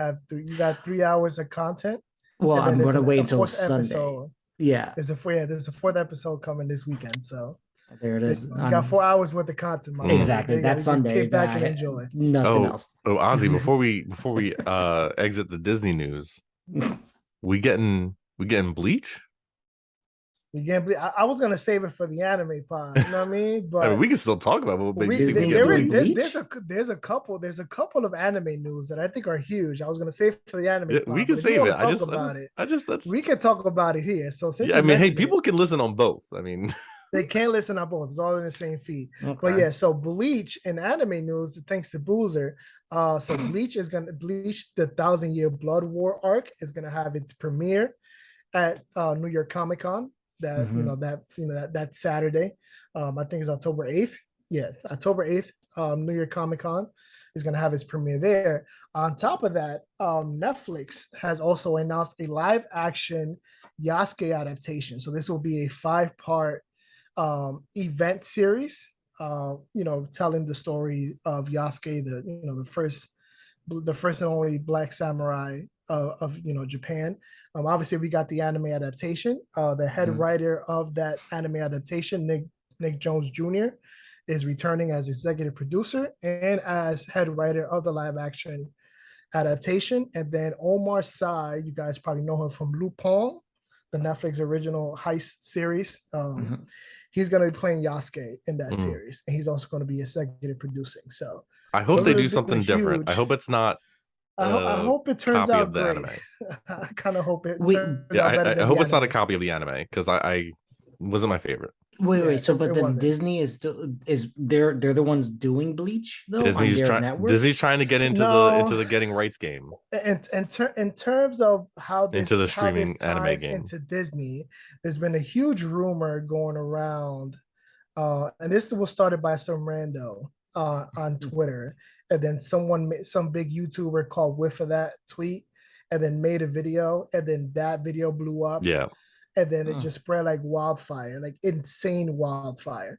got 3 hours of content. Well, I'm gonna wait until Sunday. Episode. Yeah, there's a 4th episode coming this weekend, so. There it is. You got 4 hours worth of content. Exactly. That's Sunday. Get back and enjoy. Nothing else. Oh, Ozzy, before we exit the Disney news, we getting Bleach? I was gonna save it for the anime pod. You know what I mean? But we can still talk about it. There's a couple of anime news that I think are huge. I was gonna save it for the anime. Pod, we can save it. We can talk about it here. So people can listen on both. I mean. They can't listen on both. It's all in the same feed. Okay. But yeah, so Bleach in anime news, thanks to Boozer. So Bleach the 1,000-Year Blood War arc is gonna have its premiere at New York Comic Con. That Saturday. I think it's October 8th. Yeah, October 8th. New York Comic Con is gonna have its premiere there. On top of that, Netflix has also announced a live action Yasuke adaptation. So this will be a 5-part event series, telling the story of Yasuke, the first and only Black samurai of Japan. Obviously, we got the anime adaptation. The head writer of that anime adaptation, Nick Jones Jr., is returning as executive producer and as head writer of the live action adaptation. And then Omar Sy, you guys probably know him from Lupin, the Netflix original heist series. He's going to be playing Yasuke in that series, and he's also going to be executive producing. So I hope they do something different. I hope it's not. I hope it turns out great. I kind of hope it turns out better. I hope it's not a copy of the anime, because I wasn't my favorite. Wait. So, but then Disney is still they're the ones doing Bleach though on their network. Disney's trying to get into the getting rights game. In terms of how this into the streaming anime game into Disney, there's been a huge rumor going around, and this was started by some rando on Twitter, and then some big YouTuber called whiff of that tweet, and then made a video, and then that video blew up. Yeah. And then it just spread like wildfire, like insane wildfire.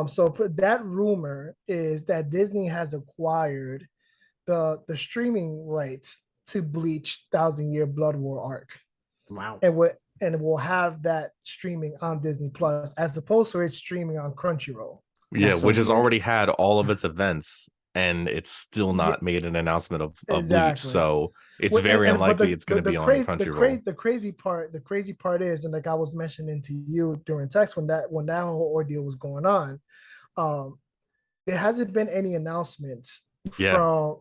So that rumor is that Disney has acquired the streaming rights to Bleach 1,000-Year Blood War arc. Wow. And we'll have that streaming on Disney Plus as opposed to it streaming on Crunchyroll. Yeah, which has already had all of its events, and it's still not made an announcment of Bleach. So it's very unlikely it's going to be on Crunchyroll. The crazy part is, and like I was mentioning to you during text when that whole ordeal was going on, there hasn't been any announcements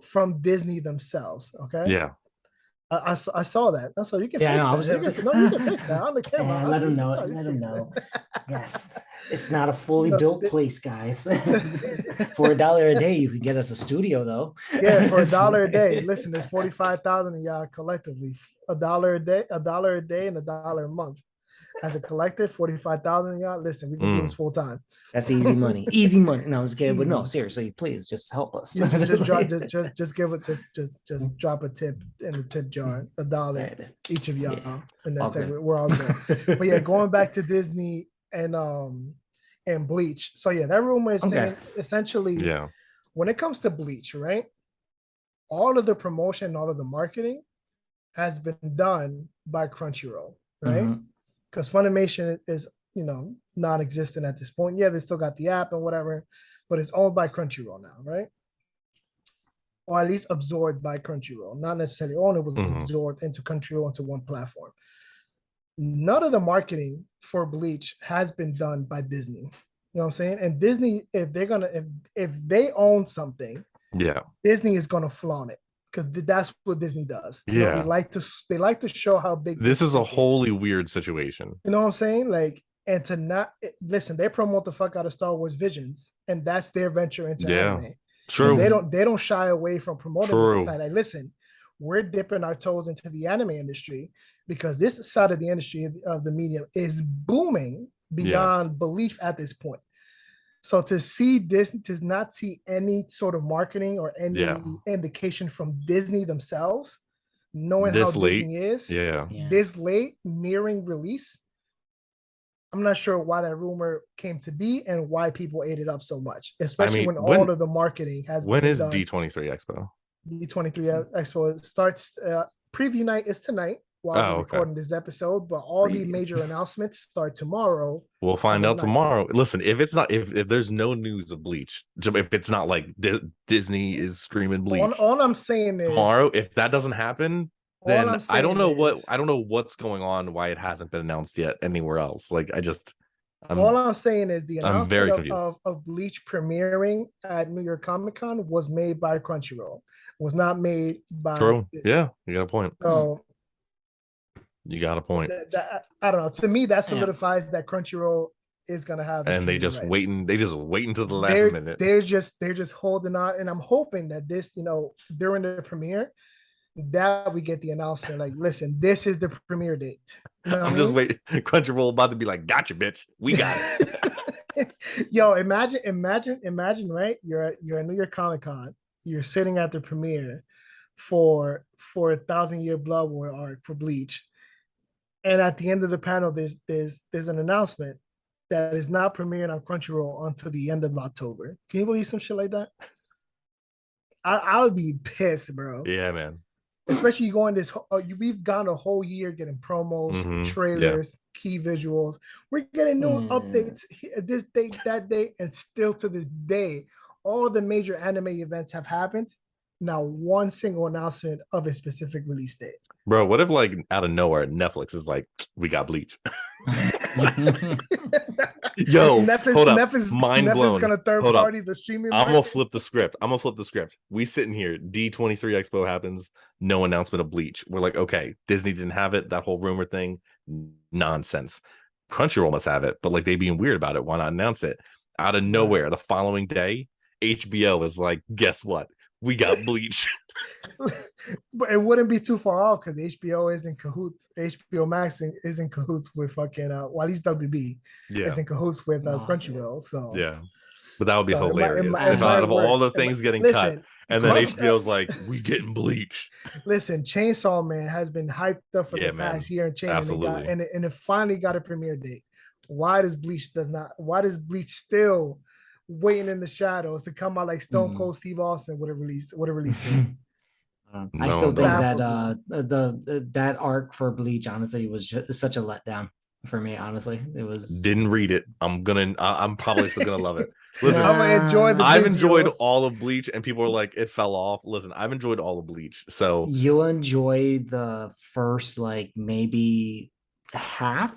from Disney themselves. Okay. Yeah. I saw that. So you can fix that. You can fix that on the camera. Let them know. Let them know. Yes, it's not a fully built place, guys. For $1 a day, you can get us a studio, though. Yeah, for $1 a day. Listen, there's 45,000 of y'all collectively. $1 a day, and $1 a month. As a collective, 45,000 y'all. Listen, we can do this full time. That's easy money. Easy money. No, I was kidding, but no, seriously, please just help us. Just give it. Just drop a tip in the tip jar, $1 each of y'all, and that's it. We're all good. But yeah, going back to Disney and Bleach. So yeah, that rumor is saying essentially, when it comes to Bleach, right? All of the promotion, all of the marketing has been done by Crunchyroll, right? Because Funimation is, non-existent at this point. Yeah, they still got the app and whatever, but it's owned by Crunchyroll now, right? Or at least absorbed by Crunchyroll. Not necessarily owned, it was absorbed into Crunchyroll, into one platform. None of the marketing for Bleach has been done by Disney. You know what I'm saying? And Disney, if they own something, Disney is gonna flaunt it. Because that's what Disney does. They like to show how big this is. A wholly weird situation. You know what I'm saying? Like, and to not listen, they promote the fuck out of Star Wars Visions, and that's their venture into anime. True. And they don't shy away from promoting the fact like, listen, we're dipping our toes into the anime industry because this side of the industry of the medium is booming beyond belief at this point. So to see Disney, to not see any sort of marketing or any indication from Disney themselves, knowing how Disney is, this late, nearing release, I'm not sure why that rumor came to be and why people ate it up so much, especially when all of the marketing has been done. When is D23 Expo? D23 Expo starts, preview night is tonight. While we're recording this episode, but all the major announcements start tomorrow. We'll find out tomorrow. Listen, if there's no news of Bleach, if it's not like Disney is streaming Bleach, all I'm saying is tomorrow, if that doesn't happen, then I don't know what's going on, why it hasn't been announced yet anywhere else. Like all I'm saying is the announcement of Bleach premiering at New York Comic Con was made by Crunchyroll. It was not made by Disney. Yeah, you got a point. So you got a point. I don't know. To me, that solidifies that Crunchyroll is gonna have. And they just wait until the last minute. They're just holding on, and I'm hoping that this, during the premiere, that we get the announcement. Like, listen, this is the premiere date. I'm just waiting. Crunchyroll about to be like, "Gotcha, bitch. We got it." Yo, imagine, right? You're at New York Comic Con. You're sitting at the premiere for 1,000-Year Blood War arc for Bleach. And at the end of the panel, there's an announcement that is not premiering on Crunchyroll until the end of October. Can you believe some shit like that? I would be pissed, bro. Yeah, man. Especially you going we've gone a whole year getting promos, trailers, key visuals. We're getting new updates this day, that day, and still to this day, all the major anime events have happened. Not one single announcement of a specific release date. Bro, what if like out of nowhere Netflix is like, we got Bleach? Yo, hold up. Mind blown. Gonna third party the streaming. I'm gonna flip the script. We sitting here, D23 Expo happens, no announcement of Bleach. We're like, okay, Disney didn't have it. That whole rumor thing, nonsense. Crunchyroll must have it, but like they being weird about it. Why not announce it out of nowhere? The following day, HBO is like, guess what? We got Bleach. But it wouldn't be too far off because HBO is in cahoots. HBO Max is in cahoots with fucking well, at least WB is in cahoots with Crunchyroll. So yeah, but that would be hilarious if out of all the things getting cut, and then HBO's like, we getting Bleach. Listen, Chainsaw Man has been hyped up for the past year and change, and it finally got a premiere date. Why does Bleach still waiting in the shadows to come out like Stone Cold Steve Austin with a release date? I still think that that arc for Bleach honestly was just such a letdown for me. Honestly, it was. Didn't read it. I'm probably still gonna love it. Listen, I'm gonna enjoy the. I've enjoyed all of Bleach, and people are like, it fell off. Listen, I've enjoyed all of Bleach, so you'll enjoy the first like maybe half.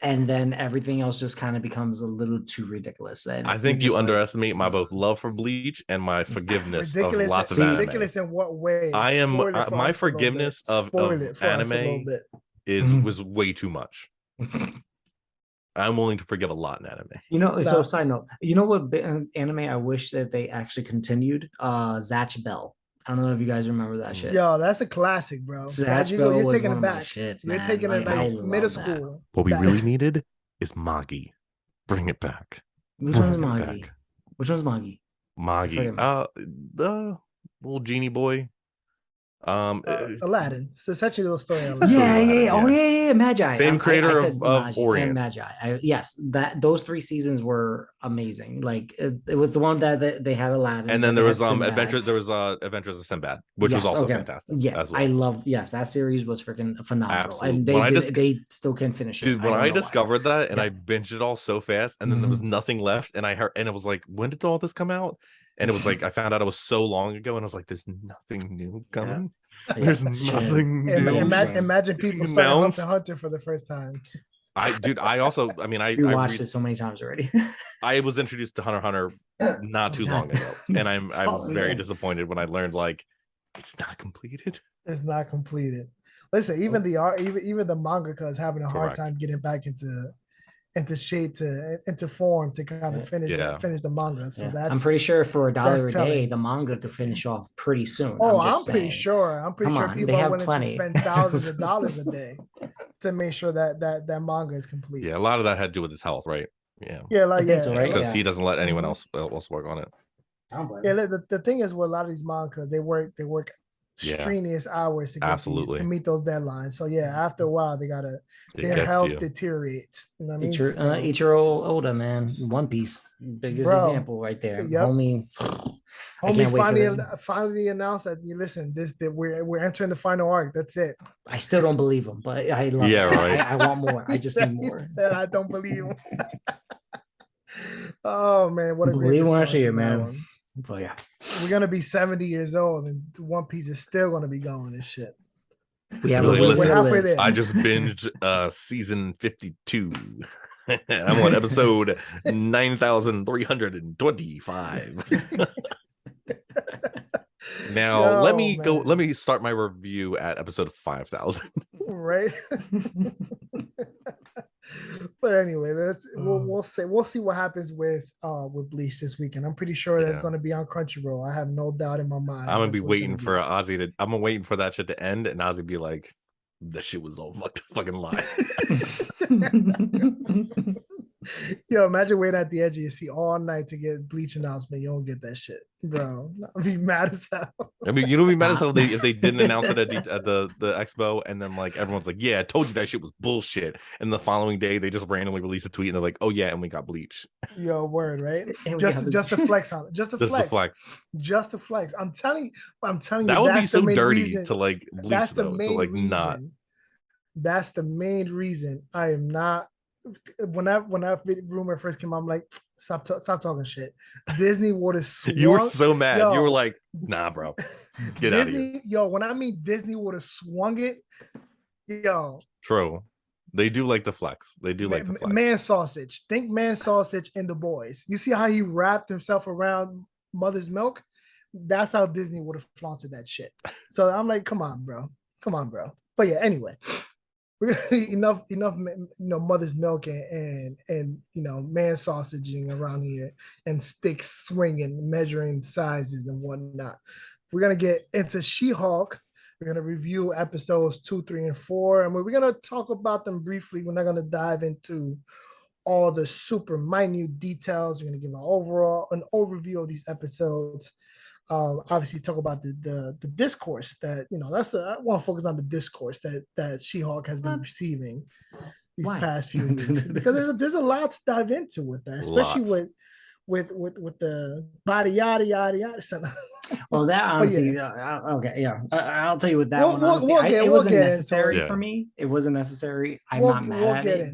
And then everything else just kind of becomes a little too ridiculous. And I think you underestimate my both love for Bleach and my forgiveness of lots of anime. Ridiculous in what way? I am my forgiveness of anime was way too much. I'm willing to forgive a lot in anime. So side note, you know what anime I wish that they actually continued? Zatch Bell. I don't know if you guys remember that shit. Yo, that's a classic, bro. You're taking it back. You're taking it back. Middle school. What we really needed is Magi. Bring it back. Which one's Magi? Which one's Magi? Magi. The little genie boy. Aladdin. It's essentially a little story. Yeah. Magi. Same creator of Orient. And Magi. Yes, those 3 seasons were amazing. Like it was the one that they had Aladdin, and then there was Adventures. There was Adventures of Sinbad, which was also fantastic. Yeah, as well. I love. Yes, that series was freaking phenomenal, and they still can't finish it. Dude, when I discovered that, and I binged it all so fast, and then there was nothing left, and I heard, and it was like, when did all this come out? And it was like, I found out it was so long ago, and I was like, there's nothing new coming. Yeah. There's nothing new. Imagine people starting Hunter for the first time. I watched it so many times already. I was introduced to Hunter not too long ago, and I was very disappointed when I learned like it's not completed. It's not completed. Listen, even the mangaka is having a hard time getting back into shape, into form to kind of finish the manga. So that's, I'm pretty sure for $1 a day, the manga could finish off pretty soon. I'm pretty sure people are willing to spend thousands of dollars a day to make sure that manga is complete. Yeah, a lot of that had to do with his health, right? Yeah. Because he doesn't let anyone else work on it. Yeah, the thing is with a lot of these mangas, they work strenuous hours to meet those deadlines. So after a while their health deteriorates. You know what I mean? Ichiro Oda, man, One Piece, biggest example right there. Yep. Homie finally announced that we're entering the final arc. That's it. I still don't believe him, but I love it. Right. I want more. I just need more. He said I don't believe him. Oh man, what a great response, man. But we're gonna be 70 years old and One Piece is still gonna be going and shit. We're halfway there. I just binged season 52. I'm on episode 9,325. Now let me start my review at episode 5,000. Right. But anyway, we'll see what happens with Bleach this weekend. I'm pretty sure that's going to be on Crunchyroll. I have no doubt in my mind. I'm gonna be waiting for Ozzy I'm waiting for that shit to end, and Ozzy be like, "The shit was all fucking lie." Yo, imagine waiting at the edge of your seat all night to get Bleach announcement. You don't get that shit, bro. I'd be mad as hell. I mean, you know, be mad as hell if they didn't announce it at the expo, and then like everyone's like, "Yeah, I told you that shit was bullshit." And the following day, they just randomly release a tweet, and they're like, "Oh yeah, and we got Bleach." Yo, word, right? Just a flex on it. Just a flex. I'm telling you. That would be so dirty to like Bleach. That's the main reason. Not. That's the main reason I am not. When that rumor first came out, I'm like, stop talking shit. Disney would have swung. You were so mad. You were like, nah, bro. Get out of here. Yo, when I mean Disney would have swung it, yo. True. They do like the flex. Man sausage. Think man sausage in The Boys. You see how he wrapped himself around Mother's Milk? That's how Disney would have flaunted that shit. So I'm like, come on, bro. But yeah, anyway. enough, mother's milk and man sausaging around here and sticks swinging, measuring sizes and whatnot. We're gonna get into She-Hulk. We're gonna review episodes 2, 3, and 4, and we're gonna talk about them briefly. We're not gonna dive into all the super minute details. We're gonna give an overview of these episodes. Obviously talk about the discourse that I want to focus on the discourse that She-Hulk has been receiving these past few weeks, because there's a lot to dive into with that, especially with the body yada yada yada. Well, that honestly, okay, yeah, I'll tell you with that one. Honestly, it wasn't necessary for me. It wasn't necessary. I'm not mad at it.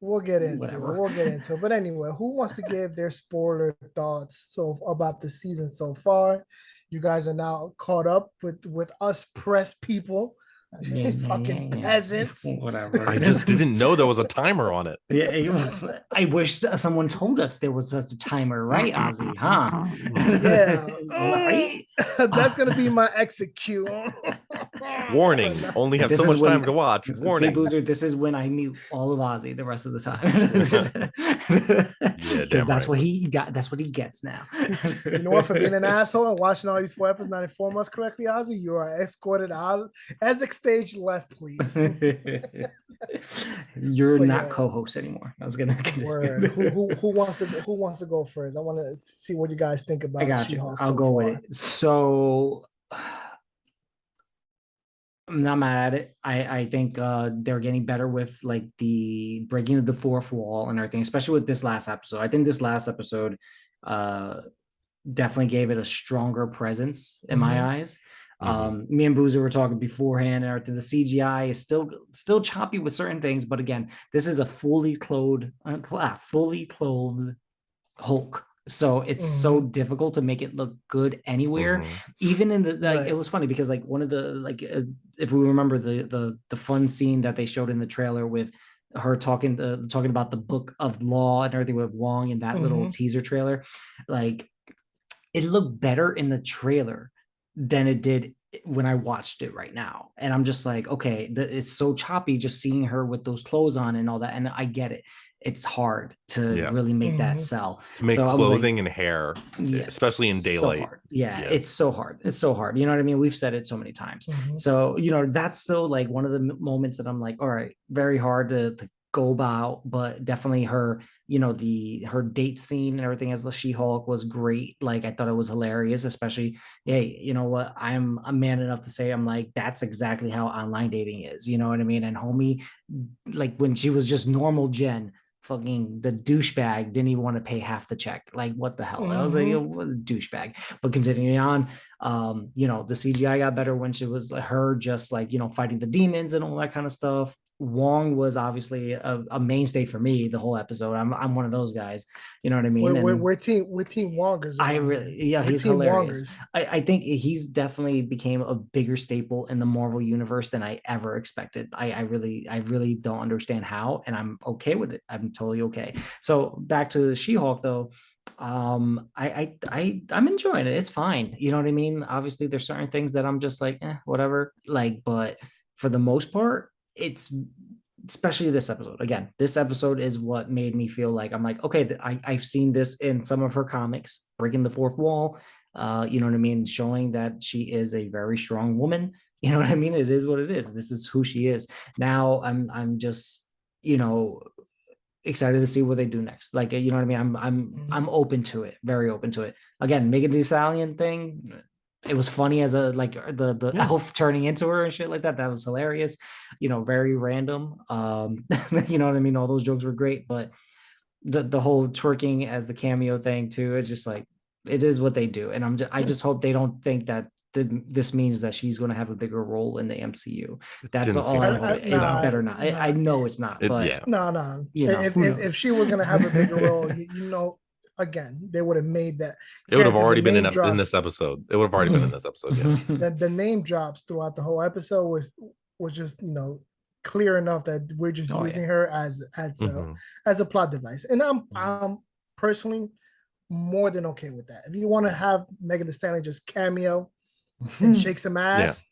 We'll get into it. But anyway, who wants to give their spoiler thoughts about the season so far? You guys are now caught up with us press people. Fucking peasants. Whatever. I just didn't know there was a timer on it. Yeah, I wish someone told us there was such a timer, right, Ozzy? Huh? Yeah. Right? That's gonna be my execute. Warning: only have so much time to watch. Warning. See, Boozer, this is when I mute all of Ozzy the rest of the time. Because that's what he got. That's what he gets now. You know what? For being an asshole and watching all these 4 episodes, not inform us correctly, Ozzy, you are escorted out as stage left, please. You're not co-host anymore. I was gonna who wants to go first? I want to see what you guys think about. I got you. I'll go with it. So I'm not mad at it. I think they're getting better with like the breaking of the fourth wall and everything, especially with this last episode. I think this last episode definitely gave it a stronger presence in my eyes. Me and Boozer were talking beforehand, and the CGI is still choppy with certain things, but again, this is a fully clothed Hulk, so it's so difficult to make it look good anywhere. Even in the it was funny because like one of the if we remember the fun scene that they showed in the trailer with her talking about the book of law and everything with Wong in that little teaser trailer, like it looked better in the trailer than it did when I watched it right now. And I'm just like, okay, it's so choppy just seeing her with those clothes on and all that. And I get it. It's hard to really make that sell. To make clothing and hair, especially in daylight. So it's so hard. It's so hard. You know what I mean? We've said it so many times. So, that's still like one of the moments that I'm like, all right, very hard to go about, but definitely her, her date scene and everything as the She-Hulk was great. Like I thought it was hilarious, especially, hey, you know what? I'm a man enough to say I'm like, that's exactly how online dating is. You know what I mean? And homie, like when she was just normal Jen, fucking the douchebag didn't even want to pay half the check. Like what the hell? I was like, what a douchebag. But continuing on, the CGI got better when she was her just like, fighting the demons and all that kind of stuff. Wong was obviously a mainstay for me the whole episode. I'm one of those guys, you know what I mean? We're team Wongers. He's hilarious. I think he's definitely became a bigger staple in the Marvel universe than I ever expected. I really don't understand how, and I'm okay with it. I'm totally okay. So back to She-Hulk though. I'm enjoying it. It's fine. You know what I mean? Obviously there's certain things that I'm just like, whatever. Like, but for the most part, it's especially this episode. Again, this episode is what made me feel like I'm like, okay, I've seen this in some of her comics, breaking the fourth wall. You know what I mean? Showing that she is a very strong woman. You know what I mean? It is what it is. This is who she is. Now I'm just, excited to see what they do next. Like, you know what I mean? I'm open to it, very open to it. Again, Megan Thee Stallion thing, it was funny as the elf turning into her and shit like that. That was hilarious, very random. You know what I mean? All those jokes were great, but the whole twerking as the cameo thing too, it's just like, it is what they do. And I just hope they don't think that this means that she's going to have a bigger role in the MCU. That's all I hope. It better not. I know it's not, but no. If she was going to have a bigger role, again, they would have made that. It would have already been in this episode. It would have already been in this episode. Yeah. The name drops throughout the whole episode was just clear enough that we're just using her as a plot device, and I'm personally more than okay with that. If you want to have Megan Thee Stallion just cameo and shake some ass,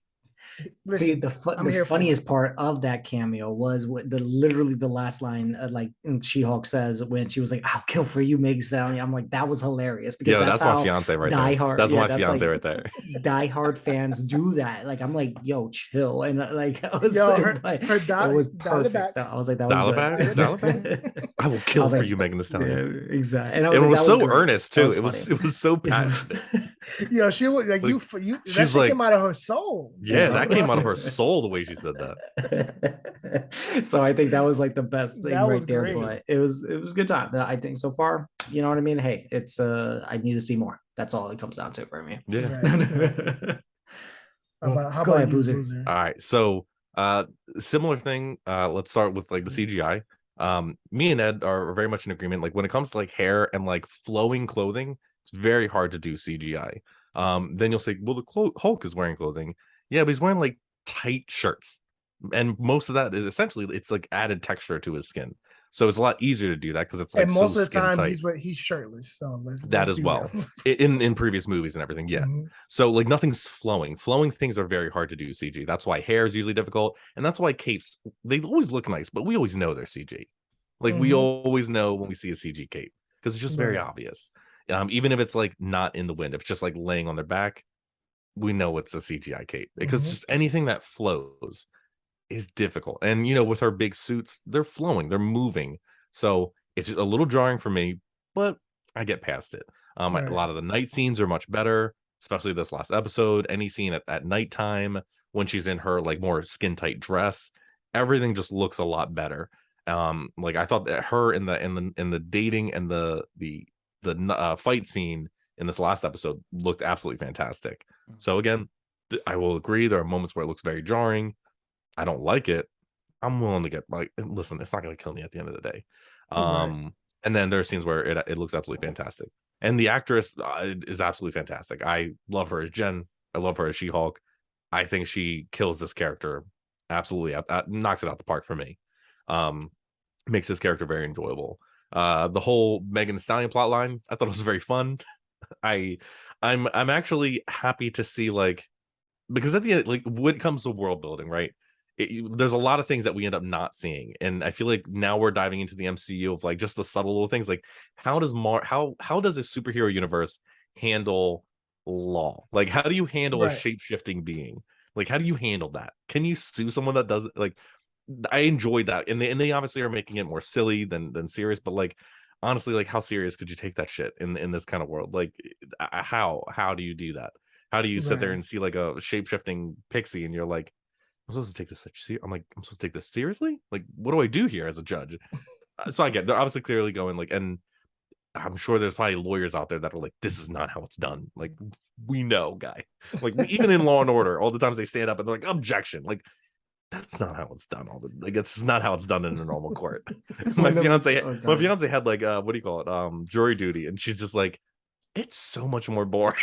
See, the funniest part of that cameo was what literally the last line, like She-Hulk says when she was like, "I'll kill for you, Meg Stallion." I'm like, that was hilarious because that's my fiance right there. That's my fiance right there. Diehard fans do that. Like, I'm like, yo, chill, and like, it was perfect. I was like, that was good. I will kill for you, Megan Thee Stallion. Yeah, exactly. And it was so earnest too. It was so passionate. Yeah, she was like you. That shit came out of her soul. Yeah, that came out of her soul the way she said that. So I think that was like the best thing right there. Great. But it was a good time. I think so far, you know what I mean? Hey, it's I need to see more. That's all it comes down to for me. Yeah. How about you, Boozer? All right. So similar thing. Let's start with like the CGI. Me and Ed are very much in agreement. Like when it comes to like hair and like flowing clothing, it's very hard to do CGI. Then you'll say, well, the Hulk is wearing clothing. Yeah, but he's wearing like tight shirts. And most of that is essentially it's like added texture to his skin. So it's a lot easier to do that because it's like, and most of the time he's shirtless. So that as well in previous movies and everything. Yeah. Mm-hmm. So like nothing's flowing. Flowing things are very hard to do CG. That's why hair is usually difficult. And that's why capes, they always look nice, but we always know they're CG. Like we always know when we see a CG cape because it's just very obvious. Even if it's like not in the wind, if it's just like laying on their back, we know it's a CGI cape because just anything that flows is difficult. And you know, with her big suits, they're flowing, they're moving. So it's just a little jarring for me, but I get past it. A lot of the night scenes are much better, especially this last episode. Any scene at nighttime when she's in her like more skin tight dress, everything just looks a lot better. Like I thought that her in the dating and the fight scene in this last episode looked absolutely fantastic. So again, I will agree there are moments where it looks very jarring. I don't like it. I'm willing to get like, listen, it's not going to kill me at the end of the day. And then there are scenes where it looks absolutely fantastic. And the actress is absolutely fantastic. I love her as Jen. I love her as She-Hulk. I think she kills this character absolutely, knocks it out the park for me. Makes this character very enjoyable. The whole Megan Thee Stallion plotline, I thought it was very fun. I'm actually happy to see, like, because at the end, like when it comes to world building, right? There's a lot of things that we end up not seeing, and I feel like now we're diving into the MCU of like just the subtle little things, like how does a superhero universe handle law? Like how do you handle a shape-shifting being? Like how do you handle that? Can you sue someone that does it? Like I enjoyed that, and they obviously are making it more silly than serious, but like honestly, like how serious could you take that shit in this kind of world? Like how do you do that? How do you sit there and see like a shape-shifting pixie and you're like, I'm supposed to take this I'm supposed to take this seriously? Like, what do I do here as a judge? So I get, they're obviously clearly going like, and I'm sure there's probably lawyers out there that are like, this is not how it's done. Like, we know, guy. Like, even in Law and Order, all the times they stand up and they're like, objection. Like, that's not how it's done. It's just not how it's done in a normal court. my fiance had like what do you call it? Jury duty, and she's just like, it's so much more boring.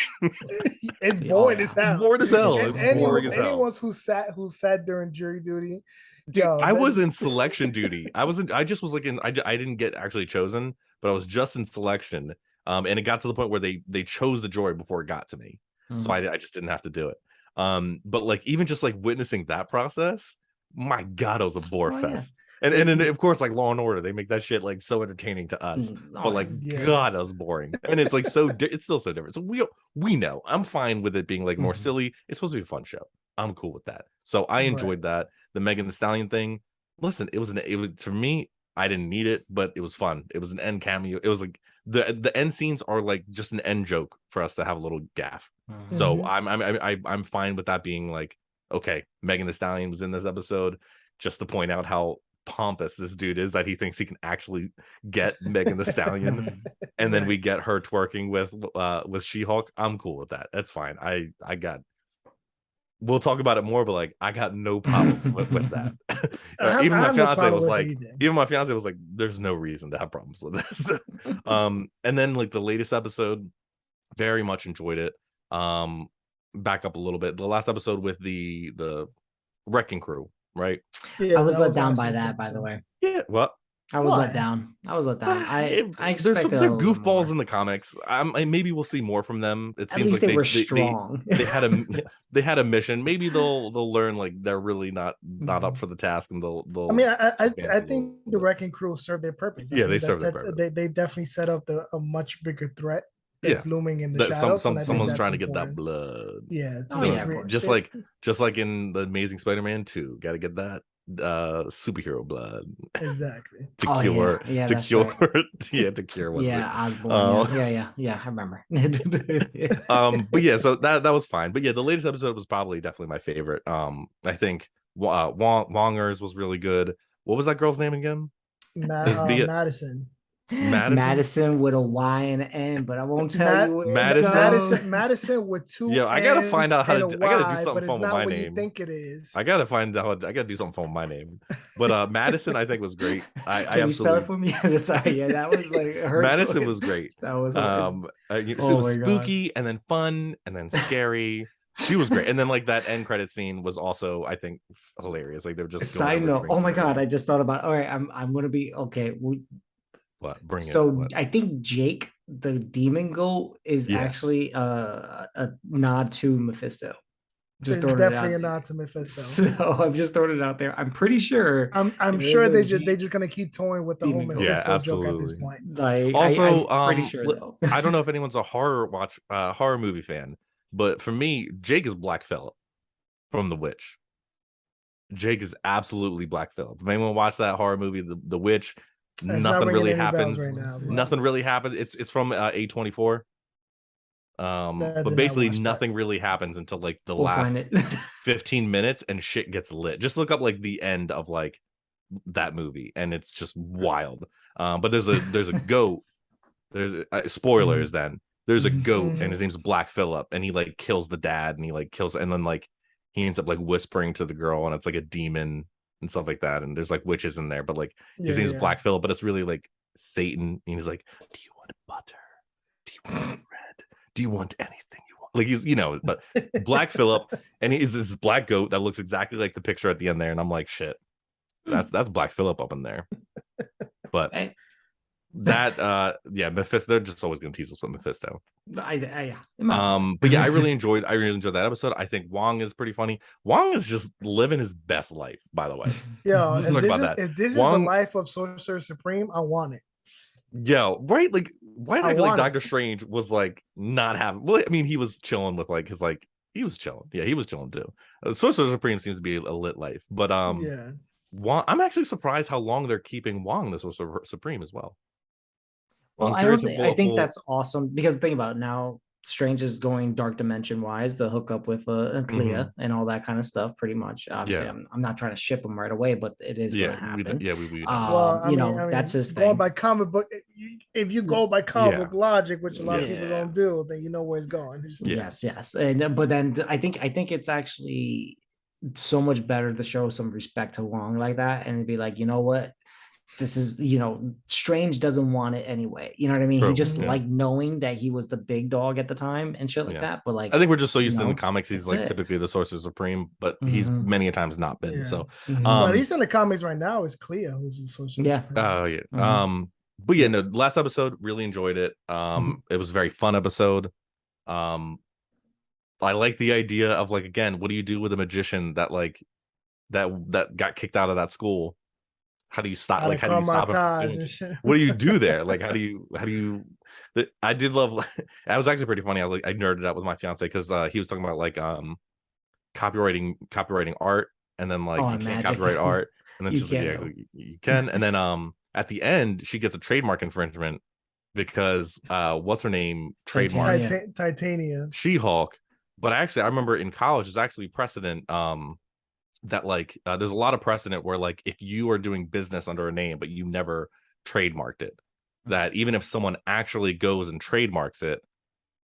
It's boring as hell. It's boring as hell. It's boring as hell. Anyone who sat during jury duty. Dude, I was in selection duty. I just was like I didn't get actually chosen, but I was just in selection. And it got to the point where they chose the jury before it got to me. So I just didn't have to do it. But like even just like witnessing that process, my God, it was a bore fest. Yeah. And of course, like Law and Order, they make that shit like so entertaining to us. But like, God, that was boring. And it's like it's still so different. So we know. I'm fine with it being like more silly. It's supposed to be a fun show. I'm cool with that. So I enjoyed that. The Megan Thee Stallion thing. Listen, it was for me. I didn't need it, but it was fun. It was an end cameo. It was like the end scenes are like just an end joke for us to have a little gaff. So I'm fine with that being like, okay, Megan Thee Stallion was in this episode just to point out how pompous this dude is that he thinks he can actually get Megan Thee Stallion, and then we get her twerking with She-Hulk. I'm cool with that. That's fine. I got. We'll talk about it more, but like I got no problems with that. Even my fiance was like, "There's no reason to have problems with this." And then like the latest episode, very much enjoyed it. Back up a little bit. The last episode with the wrecking crew, right? Yeah, I was let down by that, by the way. Yeah, what? I was let down. I expected they're goofballs in the comics. Maybe we'll see more from them. It seems like they were strong. They had a mission. Maybe they'll learn like they're really not up for the task, and they'll. I mean, I think the Wrecking Crew served their purpose. Yeah, they served their purpose. They definitely set up a much bigger threat that's looming in the shadows. Someone's trying to get that blood. Yeah, just like in the Amazing Spider-Man 2, got to get that superhero blood. Exactly. to cure what's Osborn. Yeah, I remember. But yeah, so that was fine. But yeah, the latest episode was probably definitely my favorite. I think Wongers was really good. What was that girl's name again? Madison. Madison with a Y and an N, but I won't tell you. Madison with two. Yeah, I gotta find out how to. I gotta do something fun with my name. You think it is? I gotta find out. I gotta do something fun with my name. But Madison, I think was great. I Can you spell it for me? Sorry, yeah, that was like her. Madison was great. That was. It was spooky and then fun and then scary. She was great, and then like that end credit scene was also, I think, hilarious. Like they're just. Side note. Oh my god! I just thought about. All right, I'm gonna be okay. I think Jake, the demon goat, is actually a nod to Mephisto. Just definitely a nod to Mephisto. So I'm just throwing it out there. I'm pretty sure. I'm sure they just gonna keep toying with the whole Mephisto joke at this point. Like, also, I'm pretty sure though. I don't know if anyone's a horror movie fan, but for me, Jake is Black Phillip from The Witch. Jake is absolutely Black Phillip. If anyone watched that horror movie, The Witch. Nothing really happens. Nothing really happens. It's from A24. But basically nothing really happens until like the last 15 minutes, and shit gets lit. Just look up like the end of like that movie, and it's just wild. But there's a goat. There's spoilers. Then there's a goat, and his name's Black Phillip, and he like kills the dad, and he like kills, and then like he ends up like whispering to the girl, and it's like a demon and stuff like that, and there's like witches in there, but like his name's Black Phillip, but it's really like Satan, and he's like, do you want butter, do you want bread, do you want anything you want, like he's, but Black Phillip, and he's this black goat that looks exactly like the picture at the end there, and I'm like, shit, that's Black Phillip up in there. But that Mephisto, they're just always gonna tease us with Mephisto. But yeah, I really enjoyed that episode. I think Wong is pretty funny. Wong is just living his best life, by the way. Yeah, if this is the life of Sorcerer Supreme, I want it. Yeah, right. Like, why did I feel like Doctor Strange was like not having? Well, I mean, he was chilling with like his like he was chilling. Yeah, he was chilling too. Sorcerer Supreme seems to be a lit life, but Wong, I'm actually surprised how long they're keeping Wong the Sorcerer Supreme as well. Well, I think that's awesome, because think about it now. Strange is going dark dimension wise to hook up with Clea and all that kind of stuff. Pretty much, obviously, I'm not trying to ship him right away, but it is going to happen. We that's his thing. Going by comic book, if you go by comic book logic, which a lot of people don't do, then you know where it's going. Yes, and but then I think it's actually so much better to show some respect to Wong like that, and be like, you know what. This is, Strange doesn't want it anyway. You know what I mean? True. He just like knowing that he was the big dog at the time and shit like that. But like, I think we're just so used to in the comics, he's like typically the Sorcerer Supreme, but he's many a times not been. Yeah. So, but he's in the comics right now is Clea, who's the Sorcerer Supreme. Oh yeah. But yeah, no. Last episode, really enjoyed it. It was a very fun episode. I like the idea of like, again, what do you do with a magician that like that got kicked out of that school? How do you stop? Like, how do you stop him? What do you do there? Like, how do you? I did love. I was actually pretty funny. I nerded out with my fiance because he was talking about like copywriting art, and then like you can't copyright art, and then she's like, you can, and then at the end she gets a trademark infringement because what's her name trademark Titania She-Hulk. But actually, I remember in college there's actually precedent. That like there's a lot of precedent where like if you are doing business under a name but you never trademarked it, that even if someone actually goes and trademarks it,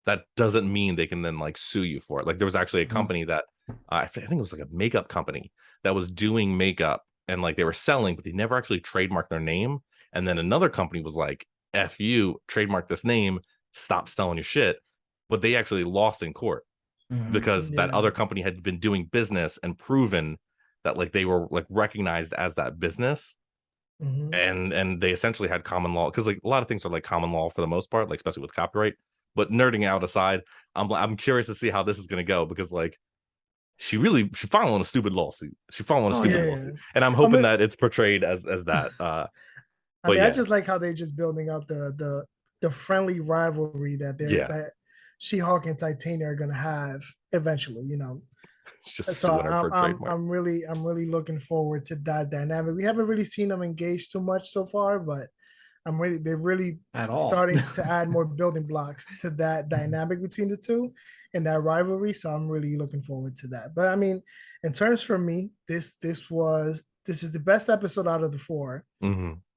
that doesn't mean they can then like sue you for it. Like there was actually a company that I think it was like a makeup company that was doing makeup, and like they were selling, but they never actually trademarked their name. And then another company was like, F you, trademark this name, stop selling your shit. But they actually lost in court because that other company had been doing business and proven that like they were like recognized as that business, and they essentially had common law, because like a lot of things are like common law for the most part, like especially with copyright. But nerding out aside, I'm curious to see how this is going to go, because like she following a stupid lawsuit. She following a stupid lawsuit, and I'm hoping that it's portrayed as that. I mean, I just like how they just building up the friendly rivalry that that She-Hulk and Titania are gonna have eventually. You know, just so I'm really looking forward to that dynamic. We haven't really seen them engage too much so far, but they're really starting to add more building blocks to that dynamic between the two and that rivalry. So I'm really looking forward to that. But I mean, in terms for me, this is the best episode out of the 4.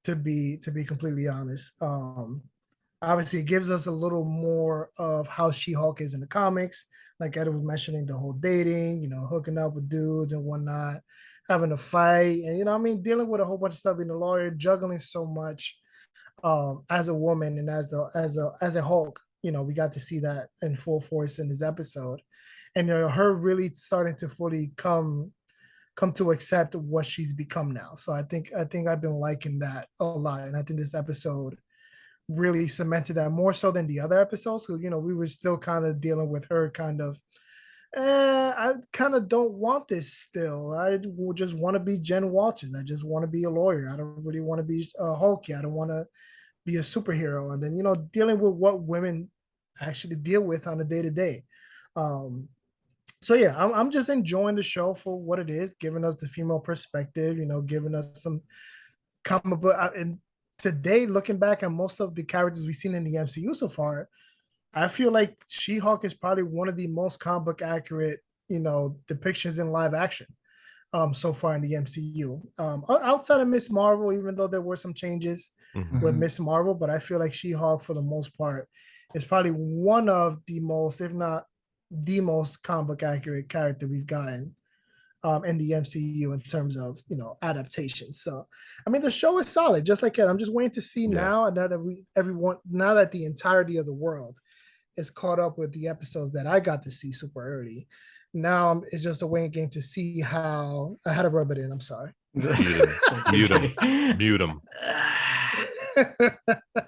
To be completely honest. Obviously it gives us a little more of how She-Hulk is in the comics, like Ed was mentioning, the whole dating, you know, hooking up with dudes and whatnot, having a fight, and you know, I mean, dealing with a whole bunch of stuff, being a lawyer, juggling so much as a woman and as a Hulk. You know, we got to see that in full force in this episode, and you know, her really starting to fully come to accept what she's become now. So I think I've been liking that a lot, and I think this episode really cemented that more so than the other episodes. So you know, we were still kind of dealing with her kind of, I kind of don't want this still. I just want to be Jen Walters. I just want to be a lawyer. I don't really want to be Hulky. I don't want to be a superhero. And then, you know, dealing with what women actually deal with on a day-to-day. So yeah, I'm just enjoying the show for what it is, giving us the female perspective, you know, giving us some comic book. And today, looking back at most of the characters we've seen in the MCU so far, I feel like She-Hulk is probably one of the most comic book accurate, you know, depictions in live action so far in the MCU. Outside of Miss Marvel, even though there were some changes with Miss Marvel, but I feel like She-Hulk for the most part is probably one of the most, if not the most comic book accurate character we've gotten in the MCU in terms of, you know, adaptation. So, I mean, the show is solid, just like it. I'm just waiting to see now that now that the entirety of the world is caught up with the episodes that I got to see super early. Now it's just a waiting game to see how I had to rub it in. I'm sorry. Mute him.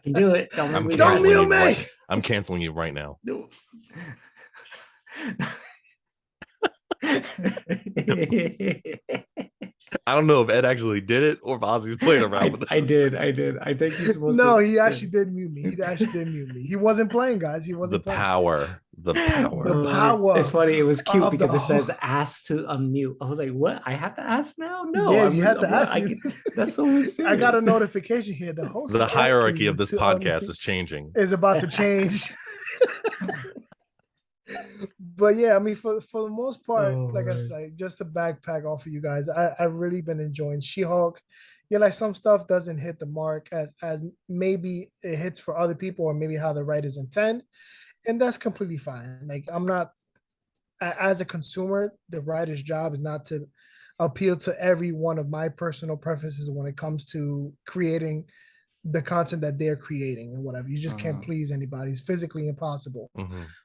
Do it. Don't mute me. I'm canceling you right now. I don't know if Ed actually did it or if Ozzy's playing around with this. I did. I think he's supposed to. No, he actually did mute me. He wasn't playing, guys. He wasn't playing. The power. It's funny. It was cute because it says ask to unmute. I was like, what? I have to ask now? No. Yeah, you had to ask. That's so serious. I got a notification here. The host. The hierarchy of this podcast is changing. Is about to change. But yeah, I mean, for the most part, I said, just to backpack off of you guys, I've really been enjoying She-Hulk. Yeah, like some stuff doesn't hit the mark as maybe it hits for other people, or maybe how the writers intend, and that's completely fine. Like, I'm not, as a consumer, the writer's job is not to appeal to every one of my personal preferences when it comes to creating the content that they're creating and whatever. You just can't please anybody. It's physically impossible.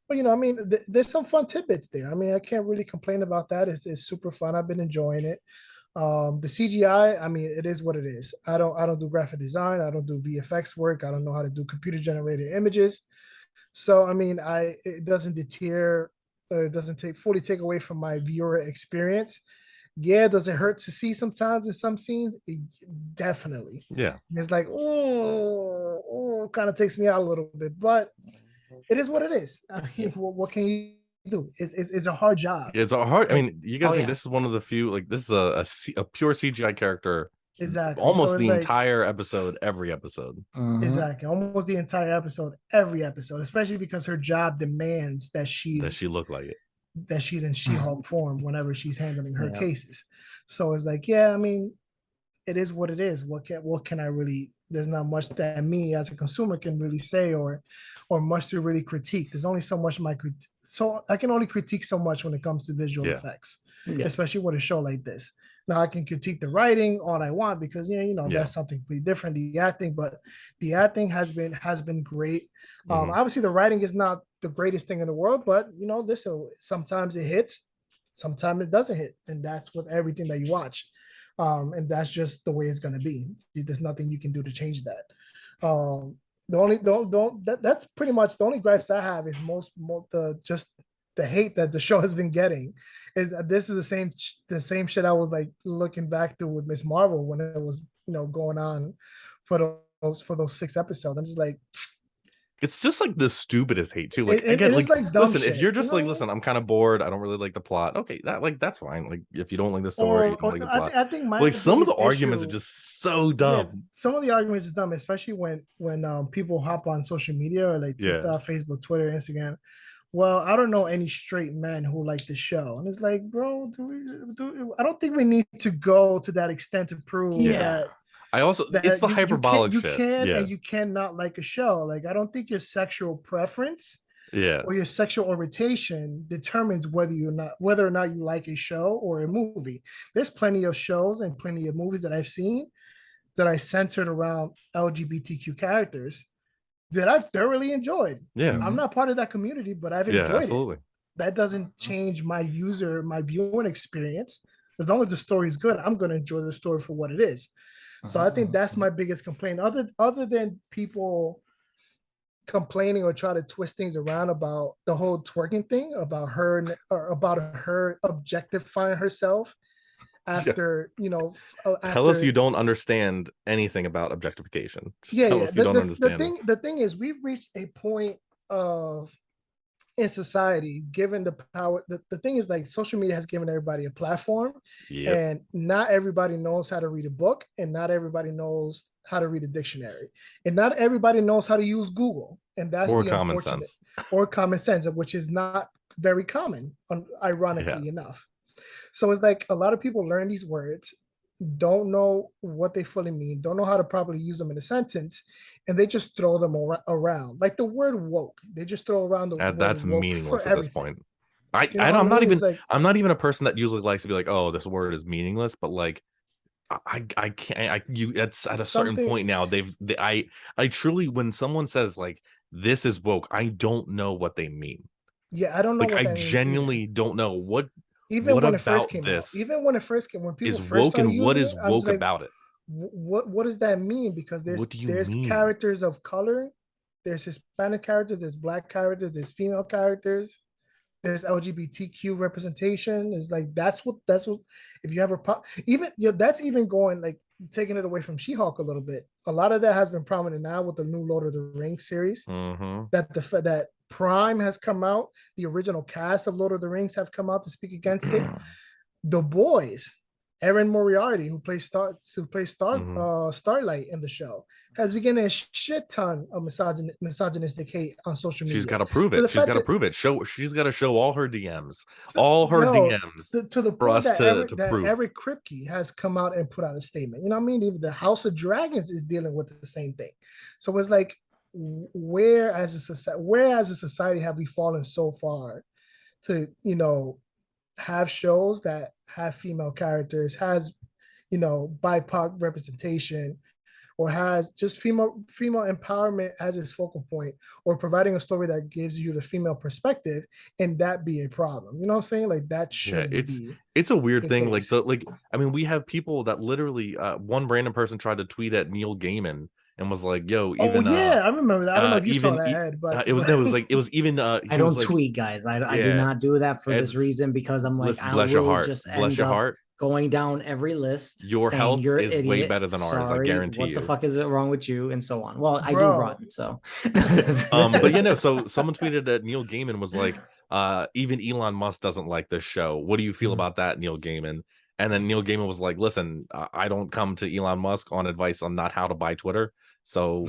But, you know, I mean, there's some fun tidbits there. I mean, I can't really complain about that. It's super fun. I've been enjoying it. The CGI, I mean, it is what it is. I don't do graphic design. I don't do VFX work. I don't know how to do computer generated images. So, I mean, it doesn't deter, it doesn't fully take away from my viewer experience. Yeah, does it hurt to see sometimes in some scenes? Definitely. Yeah. It's like, kind of takes me out a little bit, but it is what it is. I mean, what can you do? It's a hard job. It's a hard. I mean, you gotta think this is one of the few. Like, this is a pure CGI character. Exactly. Almost the entire episode, every episode. Exactly. Almost the entire episode, every episode. Especially because her job demands that she look like it. That she's in She-Hulk form whenever she's handling her cases. So it's like, yeah, I mean, it is what it is. What can I really? There's not much that me as a consumer can really say or much to really critique. There's only so much so I can only critique so much when it comes to visual effects, especially with a show like this. Now I can critique the writing all I want because that's something completely different. The acting has been great. Obviously the writing is not the greatest thing in the world, but sometimes it hits, sometimes it doesn't hit, and that's with everything that you watch. And that's just the way it's going to be. There's nothing you can do to change that. The only that's pretty much the only gripes I have is just the hate that the show has been getting. Is that this is the same shit I was like looking back to with Miss Marvel when it was going on for those 6 episodes. I'm just like, it's just like the stupidest hate too. Like again, like listen, shit, if you're just like, listen, I'm kind of bored, I don't really like the plot. Okay, that's fine. Like if you don't like the story, you don't like the plot. I think like some of the arguments are just so dumb. Yeah, some of the arguments is dumb, especially when people hop on social media or like TikTok, Facebook, Twitter, Instagram. Well, I don't know any straight men who like the show, and it's like, bro, I don't think we need to go to that extent to prove that. I also it's the hyperbolic shit. You can and you cannot like a show. Like, I don't think your sexual preference or your sexual orientation determines whether or not you like a show or a movie. There's plenty of shows and plenty of movies that I've seen that I centered around LGBTQ characters that I've thoroughly enjoyed. Yeah. I'm not part of that community, but I've enjoyed it. That doesn't change my viewing experience. As long as the story is good, I'm going to enjoy the story for what it is. So I think that's my biggest complaint. Other than people complaining or try to twist things around about the whole twerking thing, about her objectifying herself after tell us you don't understand anything about objectification. Tell us you don't understand. The thing is, we've reached a point of in society, given the power, the thing is, like, social media has given everybody a platform, and not everybody knows how to read a book, and not everybody knows how to read a dictionary, and not everybody knows how to use Google, and that's the unfortunate or common sense, which is not very common, ironically enough. So it's like a lot of people learn these words, don't know what they fully mean, don't know how to properly use them in a sentence, and they just throw them around. Like the word woke, they just throw around the word that's woke meaningless at everything. this point. I'm not even a person that usually likes to be like, oh, this word is meaningless, but like I can't. It's at a certain point now. I truly, when someone says like this is woke, I don't know what they mean. Yeah, I don't know. Like I genuinely don't know what. Even what when about it first came this out, when people is first woke, and what using is woke about it? What does that mean? Because there's characters of color, there's Hispanic characters, there's Black characters, there's female characters, there's LGBTQ representation. Is like that's what if you have that's even going, like, taking it away from She-Hulk a little bit. A lot of that has been prominent now with the new Lord of the Rings series. That Prime has come out, the original cast of Lord of the Rings have come out to speak against it. The Boys, Erin Moriarty, who plays Starlight in the show, has been getting a shit ton of misogynistic hate on social media. She's got to prove it. She's got to prove it. She's got to show all her DMs, to the point that Eric Kripke has come out and put out a statement. You know what I mean? Even the House of Dragons is dealing with the same thing. So it's like, where as a society have we fallen so far to have shows that have female characters, has BIPOC representation, or has just female empowerment as its focal point, or providing a story that gives you the female perspective, and that be a problem? You know what I'm saying? Like, that should it's a weird thing. Case. I mean, we have people that literally one random person tried to tweet at Neil Gaiman and was like, "Yo, even I remember that. I don't know if you saw that, Ed, but it was even. I don't tweet, guys. I do not do that for this reason, because I'm like, I will just end up going down every list. Your health is way better than ours. I guarantee you. What the fuck is wrong with you, and so on. Well, I do run, so. But so someone tweeted at Neil Gaiman was like, even Elon Musk doesn't like this show. What do you feel about that, Neil Gaiman? And then Neil Gaiman was like, listen, I don't come to Elon Musk on advice on not how to buy Twitter. So,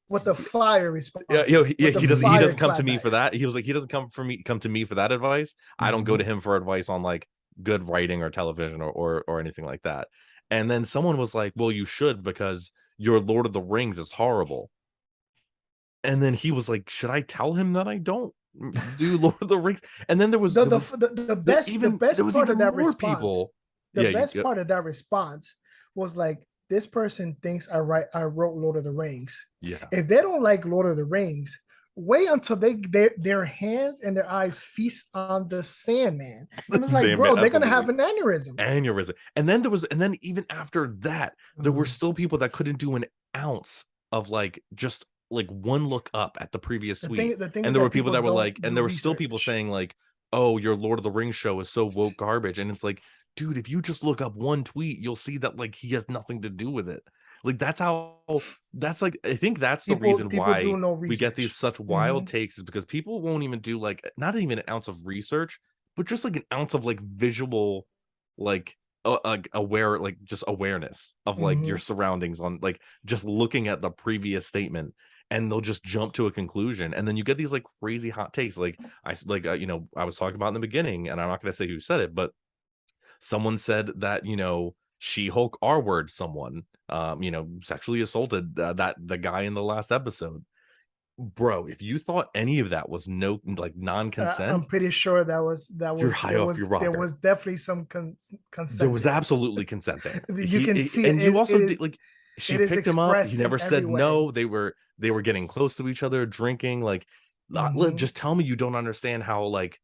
what the fire response? He doesn't come to me for that. He was like, he doesn't come to me for that advice. I don't go to him for advice on like good writing or television or anything like that. And then someone was like, well, you should, because your Lord of the Rings is horrible. And then he was like, should I tell him that I don't do Lord of the Rings? And then there was the best part of that response. The best part of that response was like, this person thinks I wrote Lord of the Rings. Yeah. If they don't like Lord of the Rings, wait until their hands and their eyes feast on the Sandman. And it's like, bro, they're gonna have an aneurysm. And then even after that, there were still people that couldn't do an ounce of like just like one look up at the previous tweet. And there were people that were like, and there were still people saying like, oh, your Lord of the Rings show is so woke garbage. And it's like, dude, if you just look up one tweet, you'll see that like he has nothing to do with it. Like that's like, I think that's the reason why we get these such wild takes, is because people won't even do like not even an ounce of research, but just like an ounce of like visual, like aware, like just awareness of like your surroundings on like just looking at the previous statement, and they'll just jump to a conclusion, and then you get these like crazy hot takes. Like I was talking about in the beginning, and I'm not going to say who said it, but someone said that She-Hulk R-word someone, sexually assaulted the guy in the last episode. Bro, if you thought any of that was non-consent, I'm pretty sure that was you're high off your rocker. There was definitely some consent. There was absolutely consent there. You can see, and you also she picked him up. He never said no. They were getting close to each other, drinking. Like, just tell me you don't understand how like